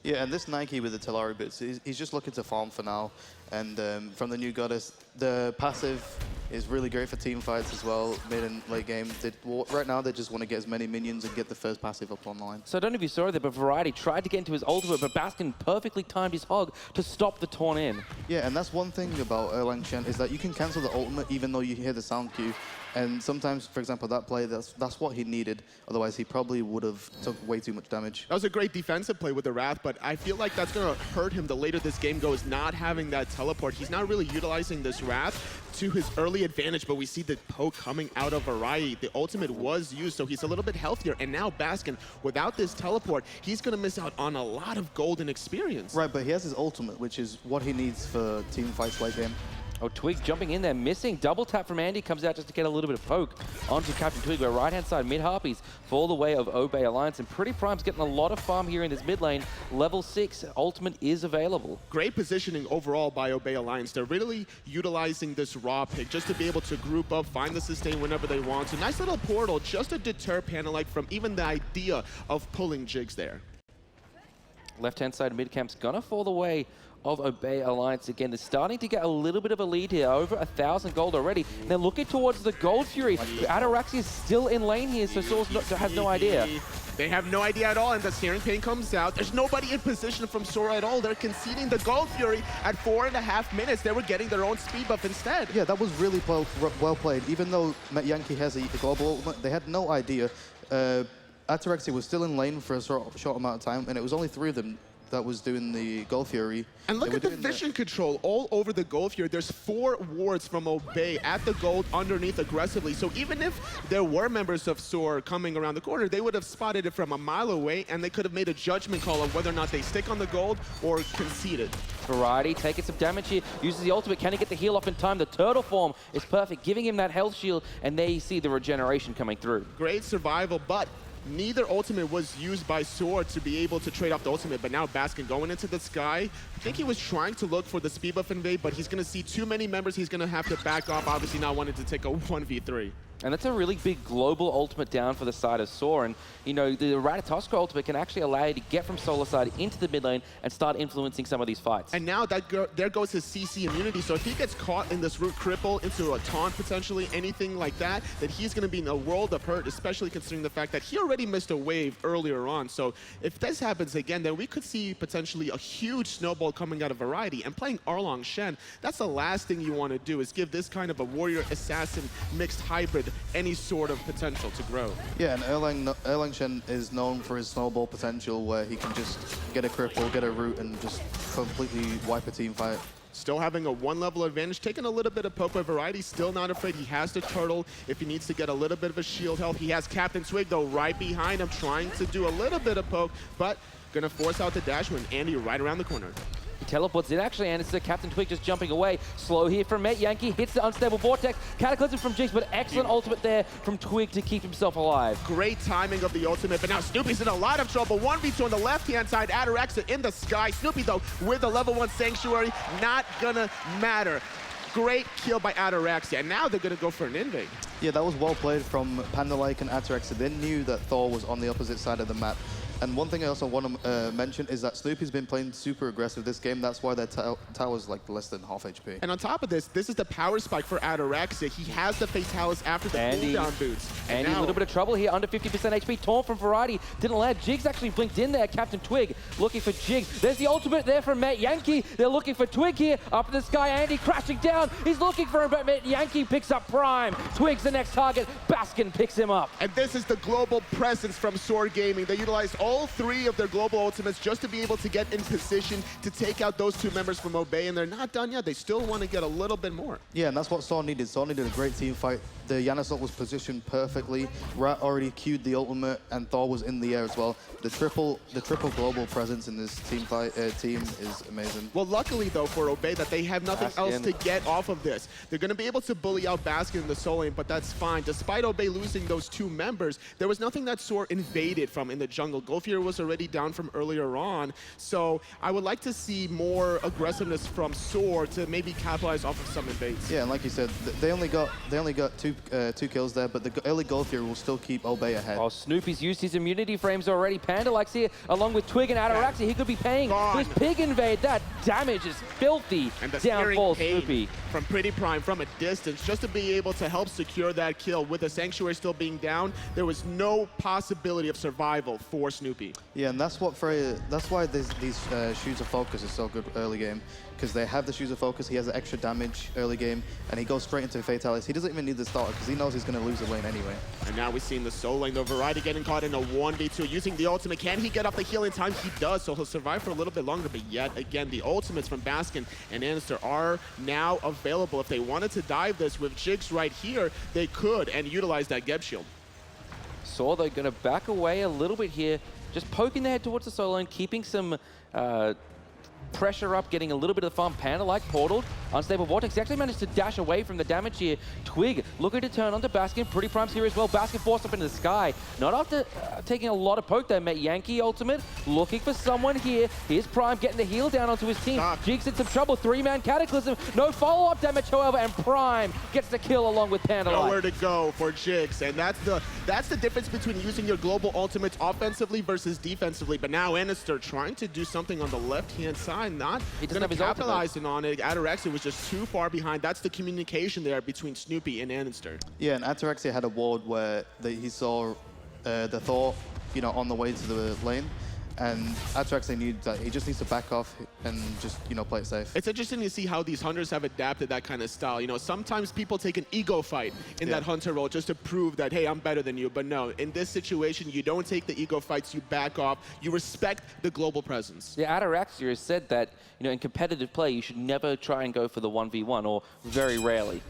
S15: Yeah, and this Nike with the Talari boots, he's just looking to farm for now. And from the new Goddess, the passive is really great for team fights as well, mid and late game. Right now, they just want to get as many minions and get the first passive up online.
S13: So I don't know if you saw it there, but Variety tried to get into his ultimate, but Baskin perfectly timed his hog to stop the taunt in.
S15: Yeah, and that's one thing about Erlang Shen, is that you can cancel the ultimate even though you hear the sound cue. And sometimes, for example, that play, that's what he needed. Otherwise, he probably would have took way too much damage.
S14: That was a great defensive play with the Wrath, but I feel like that's going to hurt him the later this game goes, not having that teleport. He's not really utilizing this Wrath to his early advantage, but we see the poke coming out of Variety. The ultimate was used, so he's a little bit healthier. And now Baskin, without this teleport, he's going to miss out on a lot of golden experience.
S15: Right, but he has his ultimate, which is what he needs for team fights late game.
S13: Oh, Twig jumping in there, missing. Double tap from Andy, comes out just to get a little bit of poke onto CaptainTwig, where right-hand side mid-Harpies fall the way of Obey Alliance, and PrettyPrime's getting a lot of farm here in this mid lane. Level 6 ultimate is available.
S14: Great positioning overall by Obey Alliance. They're really utilizing this raw pick just to be able to group up, find the sustain whenever they want. So nice little portal just to deter PANDALIKE from even the idea of pulling Jigz there.
S13: Left-hand side mid-camp's gonna fall the way of Obey Alliance again. They're starting to get a little bit of a lead here, over 1,000 gold already. And they're looking towards the Gold Fury. Ataraxia is still in lane here, so Sour's has no idea.
S14: They have no idea at all, and the Searing Pain comes out. There's nobody in position from Sora at all. They're conceding the Gold Fury at 4.5 minutes. They were getting their own speed buff instead.
S15: Yeah, that was really well played. Even though Metyankey has a global ultimate, they had no idea. Ataraxia was still in lane for a short amount of time, and it was only 3 of them that was doing the Gold Fury.
S14: And look at the vision control all over the Gold Fury. There's 4 wards from Obey at the gold underneath aggressively. So even if there were members of Soar coming around the corner, they would have spotted it from a mile away, and they could have made a judgment call of whether or not they stick on the gold or concede it.
S13: Variety taking some damage here, uses the ultimate. Can he get the heal off in time? The turtle form is perfect, giving him that health shield, and there you see the regeneration coming through.
S14: Great survival, but neither ultimate was used by Soar to be able to trade off the ultimate, but now Baskin going into the sky. I think he was trying to look for the speed buff invade, but he's going to see too many members. He's going to have to back off, obviously not wanting to take a 1v3.
S13: And that's a really big global ultimate down for the side of Soar. And, you know, the Ratatoskr ultimate can actually allow you to get from solo side into the mid lane and start influencing some of these fights.
S14: And now there goes his CC immunity. So if he gets caught in this root cripple into a taunt, potentially anything like that, then he's going to be in a world of hurt, especially considering the fact that he already missed a wave earlier on. So if this happens again, then we could see potentially a huge snowball coming out of Variety. And playing Erlang Shen, that's the last thing you want to do, is give this kind of a warrior assassin mixed hybrid any sort of potential to grow.
S15: Yeah, and Erlang Shen is known for his snowball potential, where he can just get a cripple, get a root, and just completely wipe a team fight.
S14: Still having a 1-level advantage, taking a little bit of poke by Variety, still not afraid. He has the turtle if he needs to get a little bit of a shield health. He has CaptainTwig, though, right behind him, trying to do a little bit of poke, but gonna force out the dash when Andy right around the corner.
S13: teleports in. Actually, Andinster, CaptainTwig just jumping away. Slow here from Metyankey, hits the unstable vortex. Cataclysm from Jigz, but excellent ultimate there from Twig to keep himself alive.
S14: Great timing of the ultimate, but now Snoopy's in a lot of trouble. 1v2 on the left-hand side, Ataraxia in the sky. Snoopy, though, with the level 1 Sanctuary, not gonna matter. Great kill by Ataraxia, and now they're gonna go for an invade.
S15: Yeah, that was well played from PANDALIKE and Ataraxia. They knew that Thor was on the opposite side of the map. And one thing I also want to mention is that Snoopy's been playing super aggressive this game. That's why their tower's like less than half HP.
S14: And on top of this is the power spike for Ataraxia. He has the Fatalis after the cooldown boots.
S13: And a little bit of trouble here, under 50% HP. Torn from Variety, didn't land. Jigz actually blinked in there. CaptainTwig looking for Jigz. There's the ultimate there from Metyankey. They're looking for Twig here. Up in the sky, Andy crashing down. He's looking for him, but Metyankey picks up Prime. Twig's the next target. Baskin picks him up.
S14: And this is the global presence from Soar Gaming. They utilized all 3 of their global ultimates just to be able to get in position to take out those 2 members from Obey, and they're not done yet. They still want to get a little bit more.
S15: Yeah, and that's what Soar needed. Soar needed a great team fight. The Janus ult was positioned perfectly. Rat already queued the ultimate, and Thor was in the air as well. The triple global presence in this team is amazing.
S14: Well, luckily though for Obey that they have nothing else to get off of this. They're going to be able to bully out Baskin in the soul lane, but that's fine. Despite Obey losing those 2 members, there was nothing that Soar invaded from in the jungle. Goldfury was already down from earlier on, so I would like to see more aggressiveness from Soar to maybe capitalize off of some invades.
S15: Yeah, and like you said, they only got 2 kills there, but the early Goldfury will still keep Obey ahead.
S13: Oh, Snoopy's used his immunity frames already. PANDALIKE here, along with Twig and Ataraxia. He could be paying this pig invade. That damage is filthy.
S14: And the
S13: down falls Snoopy.
S14: From PrettyPriMe from a distance, just to be able to help secure that kill. With the Sanctuary still being down, there was no possibility of survival for Snoopy.
S15: Yeah, and that's what Freya, that's why these Shoes of Focus is so good early game, because they have the Shoes of Focus, he has the extra damage early game, and he goes straight into Fatalis. He doesn't even need the starter, because he knows he's going to lose the lane anyway.
S14: And now we've seen the soul lane, though. Variety getting caught in a 1v2, using the ultimate. Can he get up the heal in time? He does, so he'll survive for a little bit longer, but yet again, the ultimates from Baskin and Andinster are now available. If they wanted to dive this with Jigz right here, they could, and utilize that Geb shield.
S13: Saw they're going to back away a little bit here, just poking their head towards the solo lane, keeping some pressure up, getting a little bit of the farm. PANDALIKE portaled, unstable vortex. He actually managed to dash away from the damage here. Twig looking to turn onto Baskin. PrettyPrime's here as well. Baskin forced up into the sky. Not after taking a lot of poke there. Metyankey ultimate, looking for someone here. Here's Prime getting the heal down onto his team. Jigz in some trouble. 3-man Cataclysm. No follow-up damage, however, and Prime gets the kill along with PANDALIKE.
S14: Nowhere to go for Jigz, and that's the difference between using your global ultimates offensively versus defensively. But now Andinster trying to do something on the left-hand side. Not going to capitalize on it. Ataraxia was just too far behind. That's the communication there between Snoopy and Andinster.
S15: Yeah, and Ataraxia had a ward where he saw the Thor, on the way to the lane. And Ataraxia needs that. He just needs to back off and just, play it safe.
S14: It's interesting to see how these hunters have adapted that kind of style. Sometimes people take an ego fight in that hunter role just to prove that, hey, I'm better than you. But no, in this situation, you don't take the ego fights. You back off. You respect the global presence.
S13: Yeah, Ataraxia has said that, in competitive play, you should never try and go for the 1v1, or very rarely.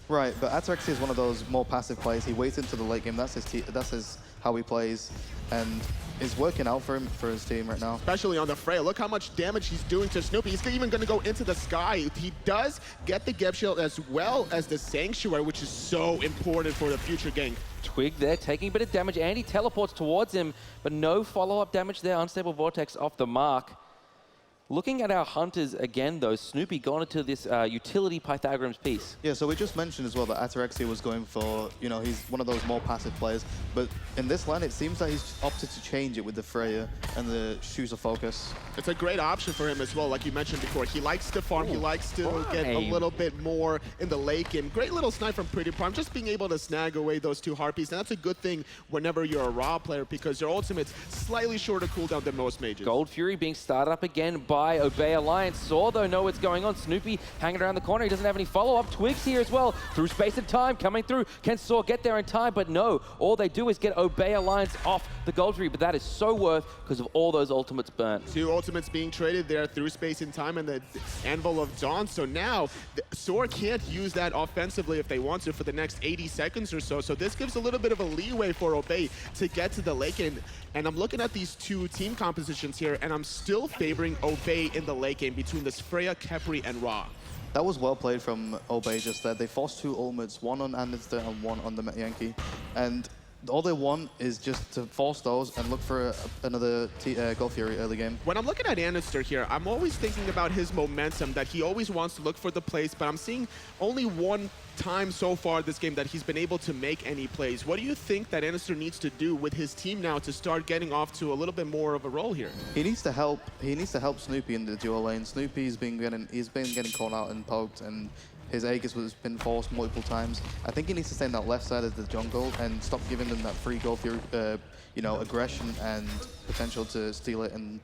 S15: Right, but Ataraxia is one of those more passive players. He waits into the late game. That's his how he plays, and is working out for his team right now.
S14: Especially on the Freya. Look how much damage he's doing to Snoopy. He's even going to go into the sky. He does get the Geb shield as well as the Sanctuary, which is so important for the future gank.
S13: Twig there, taking a bit of damage, and he teleports towards him, but no follow-up damage there. Unstable Vortex off the mark. Looking at our hunters again, though, Snoopy gone into this utility Pythagorean's piece.
S15: Yeah, so we just mentioned as well that Ataraxia was going for, he's one of those more passive players. But in this line, it seems that he's opted to change it with the Freya and the Shoes of Focus.
S14: It's a great option for him as well, like you mentioned before. He likes to farm, he likes to get a little bit more in the lake. And great little snipe from PrettyPriMe, just being able to snag away those 2 Harpies. And that's a good thing whenever you're a raw player, because your ultimate's slightly shorter cooldown than most mages.
S13: Goldfury being started up again by Obey Alliance. Saw, though, know what's going on. Snoopy hanging around the corner. He doesn't have any follow-up. Twig's here as well. Through space and time, coming through. Can Saw get there in time? But no. All they do is get Obey Alliance off the Goldfury. But that is so worth because of all those ultimates burnt.
S14: 2 ultimates being traded there through space and time and the Anvil of Dawn. So now, Soar can't use that offensively if they want to for the next 80 seconds or so. So this gives a little bit of a leeway for Obey to get to the lake. And I'm looking at these two team compositions here, and I'm still favoring Obey in the late game between this Freya, Khepri, and Ra.
S15: That was well played from Obey just there. They forced 2 ultimates, one on Andinster and one on the Metyankey. And all they want is just to force those and look for another Gold Fury early game.
S14: When I'm looking at Andinster here, I'm always thinking about his momentum, that he always wants to look for the plays, but I'm seeing only one time so far this game that he's been able to make any plays. What do you think that Andinster needs to do with his team now to start getting off to a little bit more of a role here?
S15: He needs to help Snoopy in the dual lane. Snoopy's been getting caught out and poked, and his Aegis has been forced multiple times. I think he needs to stay on that left side of the jungle and stop giving them that free Gold Fury, aggression and potential to steal it and,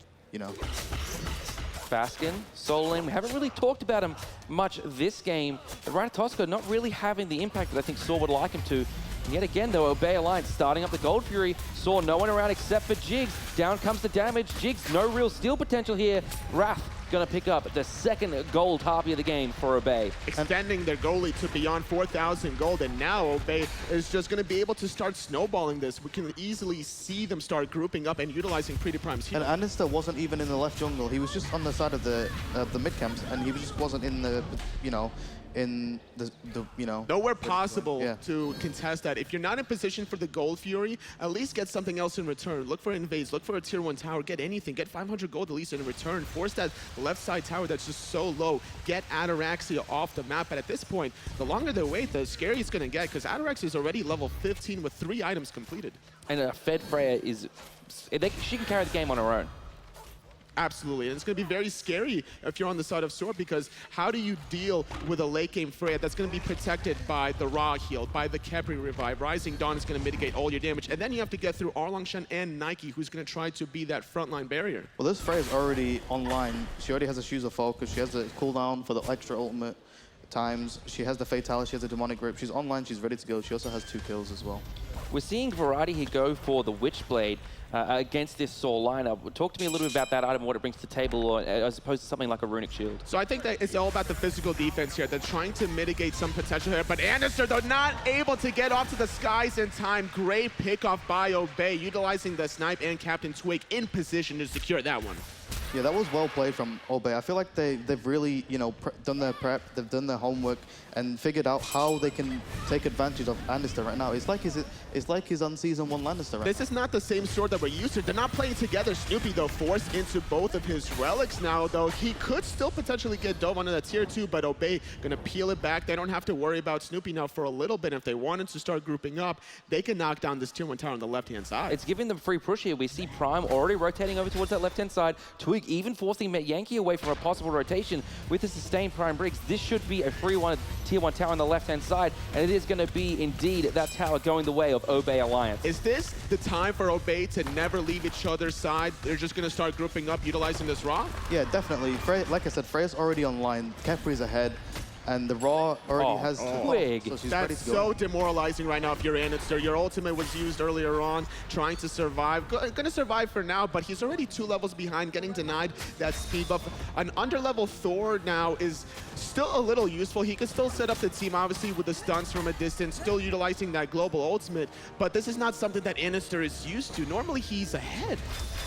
S13: Baskin, solo lane. We haven't really talked about him much this game. Ratatoskr not really having the impact that I think Soar would like him to. And yet again, though, Obey Alliance starting up the Gold Fury. Soar no one around except for Jigz. Down comes the damage. Jigz, no real steal potential here. Wrath going to pick up the second gold harpy of the game for Obey.
S14: Extending their goalie to beyond 4,000 gold, and now Obey is just going to be able to start snowballing this. We can easily see them start grouping up and utilizing PrettyPrime's heal.
S15: And Andinster wasn't even in the left jungle. He was just on the side of the mid camps, and he just wasn't in the,
S14: nowhere possible to contest that. If you're not in position for the Gold Fury, at least get something else in return. Look for invades, look for a tier 1 tower, get anything, get 500 gold at least in return. Force that left side tower that's just so low. Get Ataraxia off the map. But at this point, the longer they wait, the scarier it's going to get, because Ataraxia is already level 15 with 3 items completed.
S13: And Fed Freya she can carry the game on her own.
S14: Absolutely, and it's going to be very scary if you're on the side of Soar, because how do you deal with a late game Freya that's going to be protected by the Ra heal, by the Khepri revive? Rising Dawn is going to mitigate all your damage, and then you have to get through Erlang, Shen, and Nike, who's going to try to be that frontline barrier.
S15: Well, this Freya's already online. She already has a Shoes of Focus. She has the cooldown for the extra ultimate times. She has the Fatality. She has a Demonic Grip. She's online. She's ready to go. She also has 2 kills as well.
S13: We're seeing variety here go for the Witchblade against this Soul lineup. Talk to me a little bit about that item, what it brings to the table, as opposed to something like a Runic Shield.
S14: So I think that it's all about the physical defense here. They're trying to mitigate some potential here, but Andinster, they're not able to get off to the skies in time. Great pickoff by Obey, utilizing the snipe and CaptainTwig in position to secure that one.
S15: Yeah, that was well played from Obey. I feel like they've really, done their prep, they've done their homework, and figured out how they can take advantage of Andinster right now. It's like he's on Season 1 Lannister right
S14: This is not the same Sword that we're used to. They're not playing together. Snoopy, though, forced into both of his relics now, though. He could still potentially get dove on a tier 2, but Obey going to peel it back. They don't have to worry about Snoopy now for a little bit. If they wanted to start grouping up, they can knock down this tier 1 tower on the left-hand side.
S13: It's giving them free push here. We see Prime already rotating over towards that left-hand side. Twig even forcing Metyankey away from a possible rotation with the sustained Prime Briggs. This should be a free tier 1 tower on the left-hand side, and it is going to be indeed that tower going the way of Obey Alliance.
S14: Is this the time for Obey to never leave each other's side? They're just going to start grouping up, utilizing this Ra?
S15: Yeah, definitely. Like I said, Freya's already online. Kepri's ahead. And the Ra already has
S13: Twig.
S15: So she's
S14: That's
S15: ready to go.
S14: so demoralizing right now if you're Andinster. Your ultimate was used earlier on, trying to survive. Gonna survive for now, but he's already 2 levels behind, getting denied that speed buff. An under-level Thor now is still a little useful. He can still set up the team, obviously, with the stunts from a distance, still utilizing that global ultimate, but this is not something that Andinster is used to. Normally, he's ahead.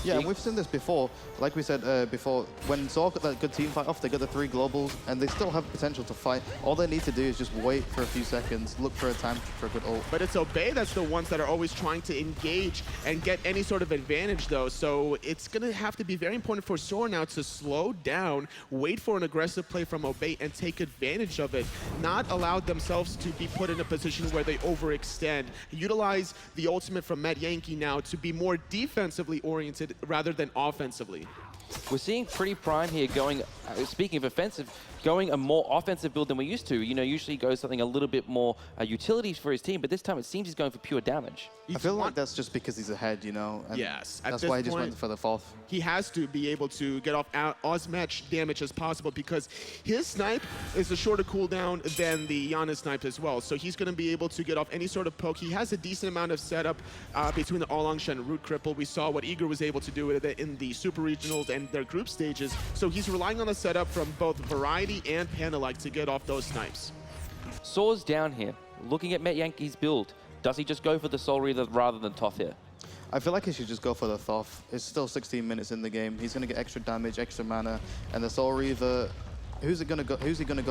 S15: Yeah, and we've seen this before. Like we said before, when Soar got that good team fight off, they got the 3 globals, and they still have potential to fight. All they need to do is just wait for a few seconds, look for a time for a good ult.
S14: But it's Obey that's the ones that are always trying to engage and get any sort of advantage, though. So it's going to have to be very important for Soar now to slow down, wait for an aggressive play from Obey, and take advantage of it. Not allow themselves to be put in a position where they overextend. Utilize the ultimate from Metyankey now to be more defensively oriented rather than offensively.
S13: We're seeing PrettyPrime here going, speaking of offensive, going a more offensive build than we used to. Usually he goes something a little bit more utilities for his team, but this time it seems he's going for pure damage.
S15: I feel like that's just because he's ahead, And
S14: yes.
S15: That's why he just went for the 4th.
S14: He has to be able to get off as much damage as possible because his snipe is a shorter cooldown than the Janus snipe as well. So he's going to be able to get off any sort of poke. He has a decent amount of setup between the Erlang, Shen, and Root Cripple. We saw what Eager was able to do with it in the Super Regionals and their group stages. So he's relying on the setup from both Variety and PANDALIKE to get off those snipes.
S13: Soar's down here, looking at Metyankey's build. Does he just go for the Soul Reaver rather than Toth here?
S15: I feel like he should just go for the Thoth. It's still 16 minutes in the game. He's going to get extra damage, extra mana, and the Soul Reaver. Who's he gonna go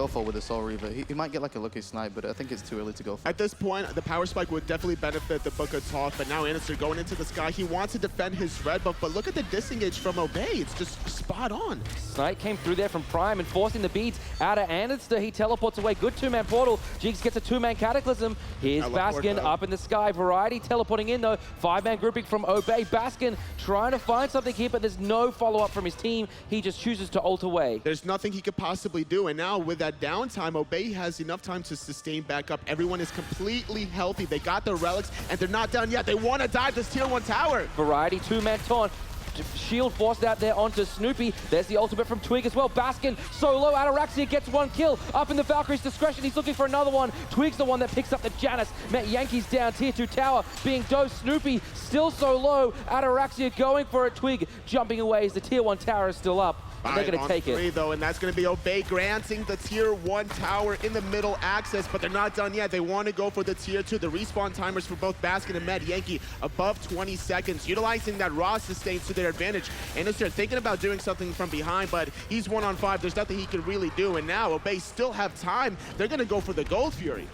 S15: for with the Soul Reaver? He might get like a lucky snipe, but I think it's too early to go for.
S14: At this point, the power spike would definitely benefit the Book of Thoth, but now Andinster going into the sky. He wants to defend his red buff, but look at the disengage from Obey. It's just spot on.
S13: Smite came through there from Prime, enforcing the beads out of Andinster. He teleports away. Good two-man portal. Jigz gets a two-man Cataclysm. Here's Baskin up in the sky. Variety teleporting in though. Five-man grouping from Obey. Baskin trying to find something here, but there's no follow-up from his team. He just chooses to ult away.
S14: There's nothing he could possibly do, and now with that downtime, Obey has enough time to sustain back up. Everyone is completely healthy. They got their relics, and they're not done yet. They want to dive this tier 1 tower.
S13: Variety, two-man taunt. Shield forced out there onto Snoopy. There's the ultimate from Twig as well. Baskin solo. Ataraxia gets one kill. Up in the Valkyrie's discretion. He's looking for another one. Twig's the one that picks up the Janus. Metyankey's down. Tier 2 tower being dosed. Snoopy still so low. Ataraxia going for a Twig. Jumping away as the tier 1 tower is still up. And they're going to take it.
S14: Though, and that's going to be Obey granting the tier 1 tower in the middle access, but they're not done yet. They want to go for the tier 2. The respawn timers for both Baskin and Metyankey above 20 seconds, utilizing that raw sustain to their advantage. And they're thinking about doing something from behind, but he's 1-on-5. There's nothing he can really do. And now Obey still have time. They're going to go for the Gold Fury.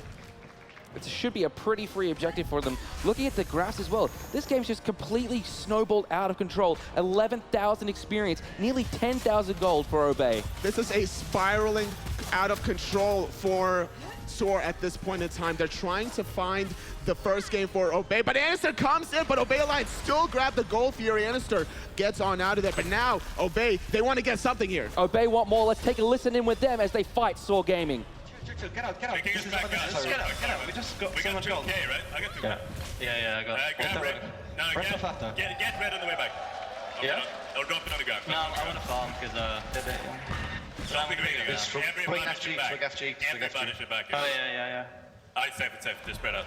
S13: It should be a pretty free objective for them. Looking at the graphs as well, this game's just completely snowballed out of control. 11,000 experience, nearly 10,000 gold for Obey.
S14: This is a spiraling out of control for Soar at this point in time. They're trying to find the first game for Obey, but Andinster comes in, but Obey Alliance still grab the Gold Fury. Andinster gets on out of there, but now Obey, they want to get something here.
S13: Obey want more. Let's take a listen in with them as they fight Soar Gaming.
S16: Get out. Get out. We just got so much gold. Okay, right? I got 2K. Yeah, I got it. Get red on the way back. Yeah? Or drop it on the ground. No, I want to farm because Everybody should back. Oh, yeah. Alright, safe. Just spread out.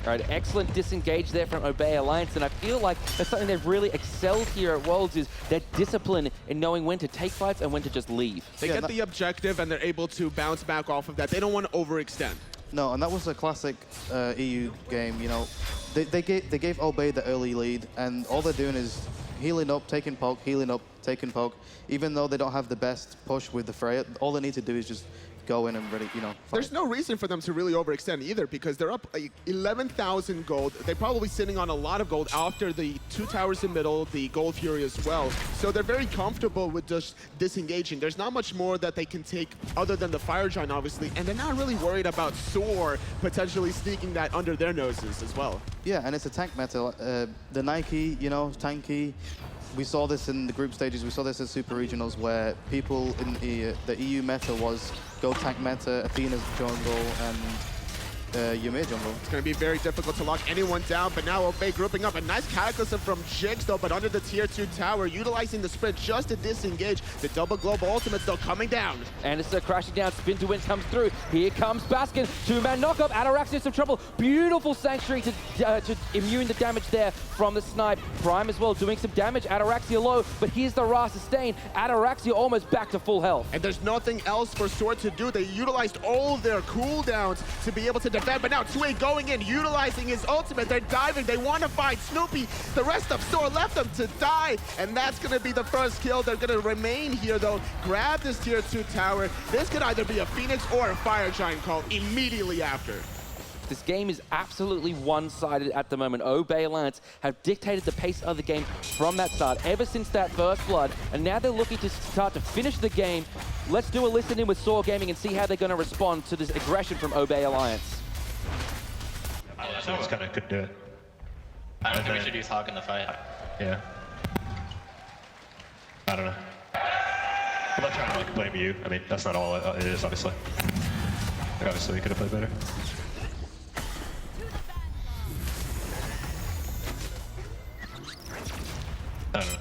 S13: All right, excellent disengage there from Obey Alliance, and I feel like that's something they've really excelled here at Worlds is their discipline in knowing when to take fights and when to just leave.
S14: They get the objective and they're able to bounce back off of that. They don't want to overextend.
S15: No, and that was a classic EU game, you know. They gave Obey the early lead, and all they're doing is healing up, taking poke, healing up, taking poke. Even though they don't have the best push with the Freya, all they need to do is just go in and ready, you know. Fight.
S14: There's no reason for them to really overextend either because they're up 11,000 gold. They're probably sitting on a lot of gold after the 2 towers in middle, the Gold Fury as well. So they're very comfortable with just disengaging. There's not much more that they can take other than the Fire Giant, obviously, and they're not really worried about Soar potentially sneaking that under their noses as well.
S15: Yeah, and it's a tank meta. The Nike, you know, tanky. We saw this in the group stages, we saw this in Super Regionals where people in the EU meta was go tank meta, Athena's jungle, and Ymir jungle.
S14: It's going to be very difficult to lock anyone down, but now Obey grouping up. A nice Cataclysm from Jigz, though, but under the tier 2 tower, utilizing the sprint just to disengage. The double global ultimates, though, coming down.
S13: Andinster crashing down, spin to win comes through. Here comes Baskin, 2-man knockup. Ataraxia some trouble. Beautiful Sanctuary to immune the damage there from the snipe. Prime as well doing some damage. Ataraxia low, but here's the Ra sustain. Ataraxia almost back to full health.
S14: And there's nothing else for Soar to do. They utilized all their cooldowns to be able to defend, but now Twig going in, utilizing his ultimate. They're diving. They want to find Snoopy. The rest of Soar left them to die, and that's going to be the first kill. They're going to remain here, though. Grab this tier 2 tower. This could either be a Phoenix or a Fire Giant call immediately after.
S13: This game is absolutely one-sided at the moment. Obey Alliance have dictated the pace of the game from that start, ever since that first blood, and now they're looking to start to finish the game. Let's do a listen in with Soar Gaming and see how they're going to respond to this aggression from Obey Alliance.
S16: I just kind of couldn't do it.
S17: I don't think we should use Hawk in the fight.
S16: Yeah. I don't know. I'm not trying to like blame you. I mean, that's not all it is, obviously. Like, obviously, we could have played better.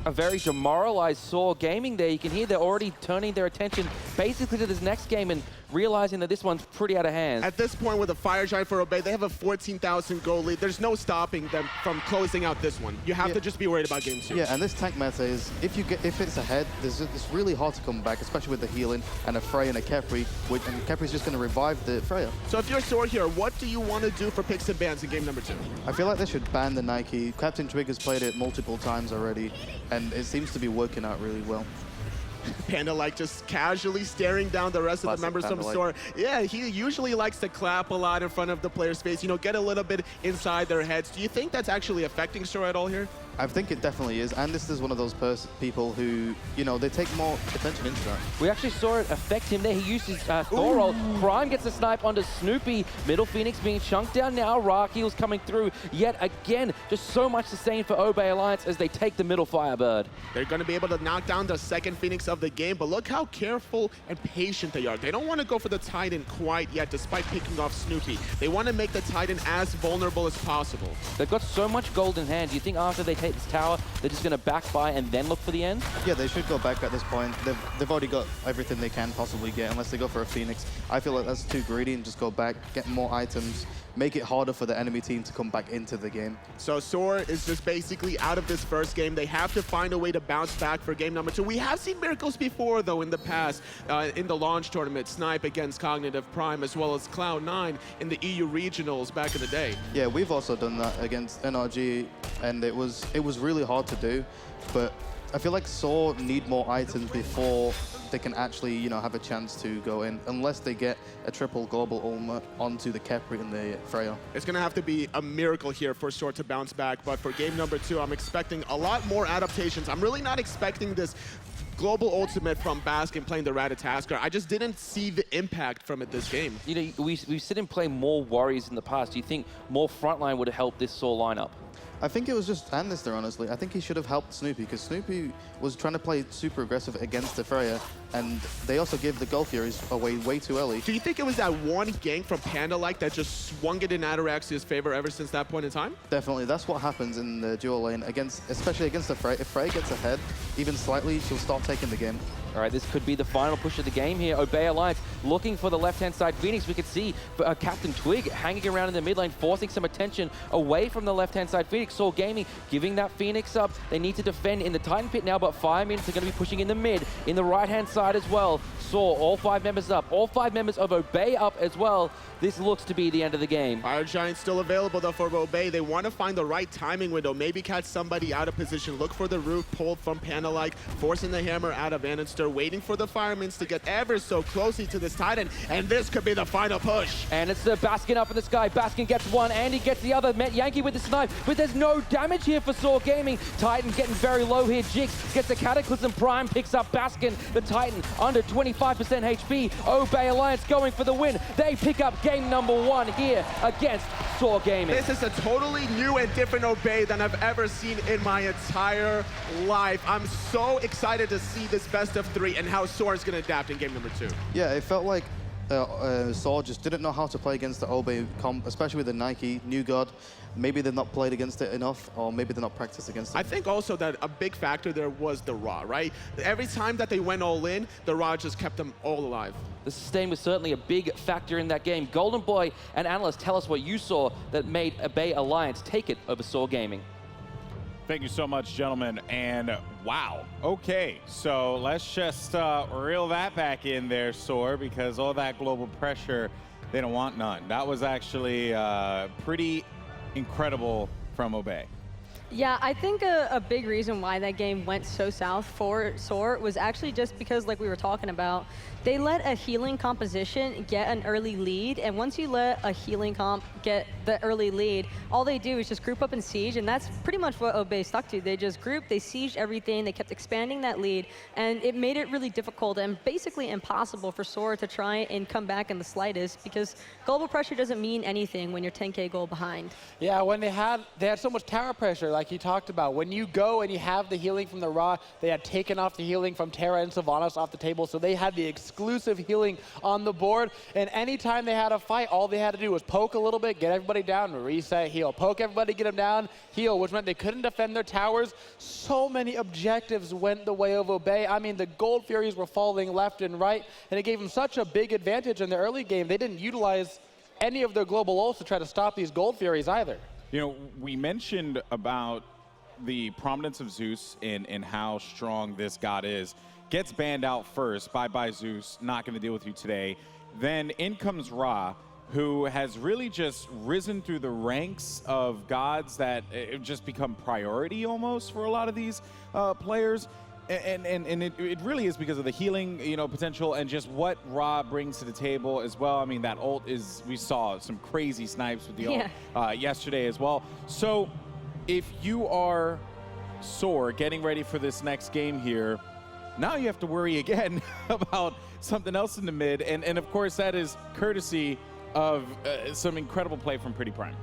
S13: A very demoralized Soar Gaming there. You can hear they're already turning their attention basically to this next game and realizing that this one's pretty out of hand.
S14: At this point with a Fire Giant for Obey, they have a 14,000 gold lead. There's no stopping them from closing out this one. You have to just be worried about game 2.
S15: Yeah, and this tank meta is, if it's ahead, it's really hard to come back, especially with the healing and a Freya and a Khepri, and Khepri's just going to revive the Freya.
S14: So if you're Soar here, what do you want to do for picks and bans in game number 2?
S15: I feel like they should ban the Nike. CaptainTwig has played it multiple times already, and it seems to be working out really well.
S14: PandaLike just casually staring down the rest of the members from Soar. Yeah, he usually likes to clap a lot in front of the player's face, you know, get a little bit inside their heads. Do you think that's actually affecting Soar at all here?
S15: I think it definitely is, and this is one of those people who, you know, they take more attention into that.
S13: We actually saw it affect him there. He used his Thor roll. Prime gets a snipe onto Snoopy. Middle Phoenix being chunked down now. Rock heals coming through. Yet again, just so much sustain for Obey Alliance as they take the middle Firebird.
S14: They're going to be able to knock down the second Phoenix of the game, but look how careful and patient they are. They don't want to go for the Titan quite yet, despite picking off Snoopy. They want to make the Titan as vulnerable as possible.
S13: They've got so much gold in hand. Do you think after they take this tower, they're just going to back by and then look for the end?
S15: Yeah, they should go back at this point. They've already got everything they can possibly get, unless they go for a Phoenix. I feel like that's too greedy and just go back, get more items, make it harder for the enemy team to come back into the game.
S14: So Soar is just basically out of this first game. They have to find a way to bounce back for game number 2. We have seen miracles before, though, in the past. In the launch tournament, Snipe against Cognitive Prime, as well as Cloud9 in the EU regionals back in the day.
S15: Yeah, we've also done that against NRG, and it was really hard to do, but I feel like Soar need more items before they can actually, you know, have a chance to go in, unless they get a triple global ultimate onto the Khepri and the Freya.
S14: It's going to have to be a miracle here for Soar to bounce back, but for game number 2, I'm expecting a lot more adaptations. I'm really not expecting this global ultimate from Baskin playing the Ratatoskr. I just didn't see the impact from it this game.
S13: You know, we've seen him play more Warriors in the past. Do you think more frontline would have helped this Soar lineup?
S15: I think it was just Andinster, honestly. I think he should have helped Snoopy, because Snoopy was trying to play super aggressive against the Freya, and they also gave the Gold Furies away way too early.
S14: Do you think it was that one gank from PandaLike that just swung it in Ataraxia's favor ever since that point in time?
S15: Definitely. That's what happens in the dual lane, especially against the Freya. If Freya gets ahead, even slightly, she'll start taking the game.
S13: All right, this could be the final push of the game here. Obey Alliance looking for the left-hand side Phoenix. We could see CaptainTwig hanging around in the mid lane, forcing some attention away from the left-hand side Phoenix. Soar Gaming giving that Phoenix up. They need to defend in the Titan pit now, but 5 minutes are going to be pushing in the mid, in the right-hand side as well. Soar, all 5 members up. All 5 members of Obey up as well. This looks to be the end of the game.
S14: Fire Giant still available, though, for Obey. They want to find the right timing window. Maybe catch somebody out of position. Look for the root pulled from PandaLike, forcing the hammer out of Andinster, waiting for the Firemans to get ever so closely to this Titan, and this could be the final push.
S13: And it's the Baskin up in the sky. Baskin gets one, Andy gets the other. Metyankey with the snipe, but there's no damage here for Soar Gaming. Titan getting very low here. Jigz gets the Cataclysm. Prime picks up Baskin. The Titan under 25% HP. Obey Alliance going for the win. They pick up game number 1 here against Soar Gaming.
S14: This is a totally new and different Obey than I've ever seen in my entire life. I'm so excited to see this best of 3 and how Soar is going to adapt in game number 2.
S15: Yeah, it felt like Soar just didn't know how to play against the Obey comp, especially with the Nike, New God. Maybe they've not played against it enough, or maybe they're not practiced against it.
S14: I think also that a big factor there was the Ra, right? Every time that they went all in, the Ra just kept them all alive.
S13: The sustain was certainly a big factor in that game. Golden Boy and Analyst, tell us what you saw that made Obey Alliance take it over Soar Gaming.
S3: Thank you so much, gentlemen. And wow. Okay, so let's just reel that back in there, Soar, because all that global pressure, they don't want none. That was actually pretty incredible from Obey.
S5: Yeah, I think a big reason why that game went so south for Soar was actually just because, like we were talking about, they let a healing composition get an early lead, and once you let a healing comp get the early lead, all they do is just group up and siege, and that's pretty much what Obey stuck to. They just grouped, they sieged everything, they kept expanding that lead, and it made it really difficult and basically impossible for Soar to try and come back in the slightest, because global pressure doesn't mean anything when you're 10k goal behind.
S4: Yeah, when they had so much tower pressure. like you talked about, when you go and you have the healing from the Ra, they had taken off the healing from Terra and Sylvanas off the table, so they had the exclusive healing on the board. And anytime they had a fight, all they had to do was poke a little bit, get everybody down, reset, heal. Poke everybody, get them down, heal, which meant they couldn't defend their towers. So many objectives went the way of Obey. I mean, the Gold Furies were falling left and right, and it gave them such a big advantage in the early game. They didn't utilize any of their global ults to try to stop these Gold Furies either.
S3: You know, we mentioned about the prominence of Zeus and how strong this god is. Gets banned out first. Bye-bye, Zeus. Not going to deal with you today. Then in comes Ra, who has really just risen through the ranks of gods that have just become priority almost for a lot of these players. And it really is because of the healing, you know, potential and just what Ra brings to the table as well. I mean, that ult is, we saw some crazy snipes with the ult yesterday as well. So if you are Soar getting ready for this next game here, now you have to worry again about something else in the mid. And of course, that is courtesy of some incredible play from PrettyPriMe.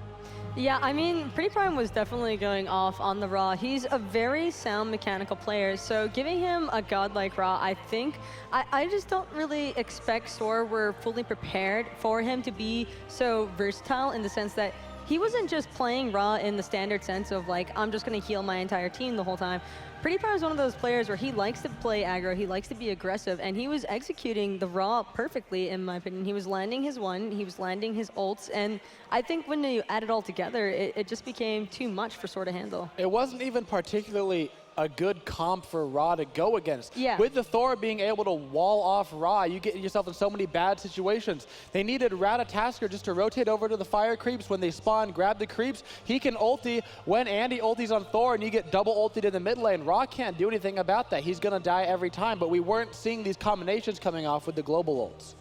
S5: Yeah, I mean, PrettyPriMe was definitely going off on the Ra. He's a very sound mechanical player, so giving him a god like Ra, I think, I just don't really expect Soar were fully prepared for him to be so versatile in the sense that he wasn't just playing Ra in the standard sense of like, I'm just going to heal my entire team the whole time. PrettyPriMe is one of those players where he likes to play aggro, he likes to be aggressive, and he was executing the Ra perfectly, in my opinion. He was landing his one, he was landing his ults, and I think when you add it all together, it just became too much for Soar to handle.
S4: It wasn't even particularly a good comp for Ra to go against.
S5: Yeah.
S4: With the Thor being able to wall off Ra, you get yourself in so many bad situations. They needed Ratatoskr just to rotate over to the fire creeps when they spawn, grab the creeps. He can ulti when Andy ultis on Thor and you get double ulted in the mid lane. Ra can't do anything about that. He's gonna die every time, but we weren't seeing these combinations coming off with the global ults.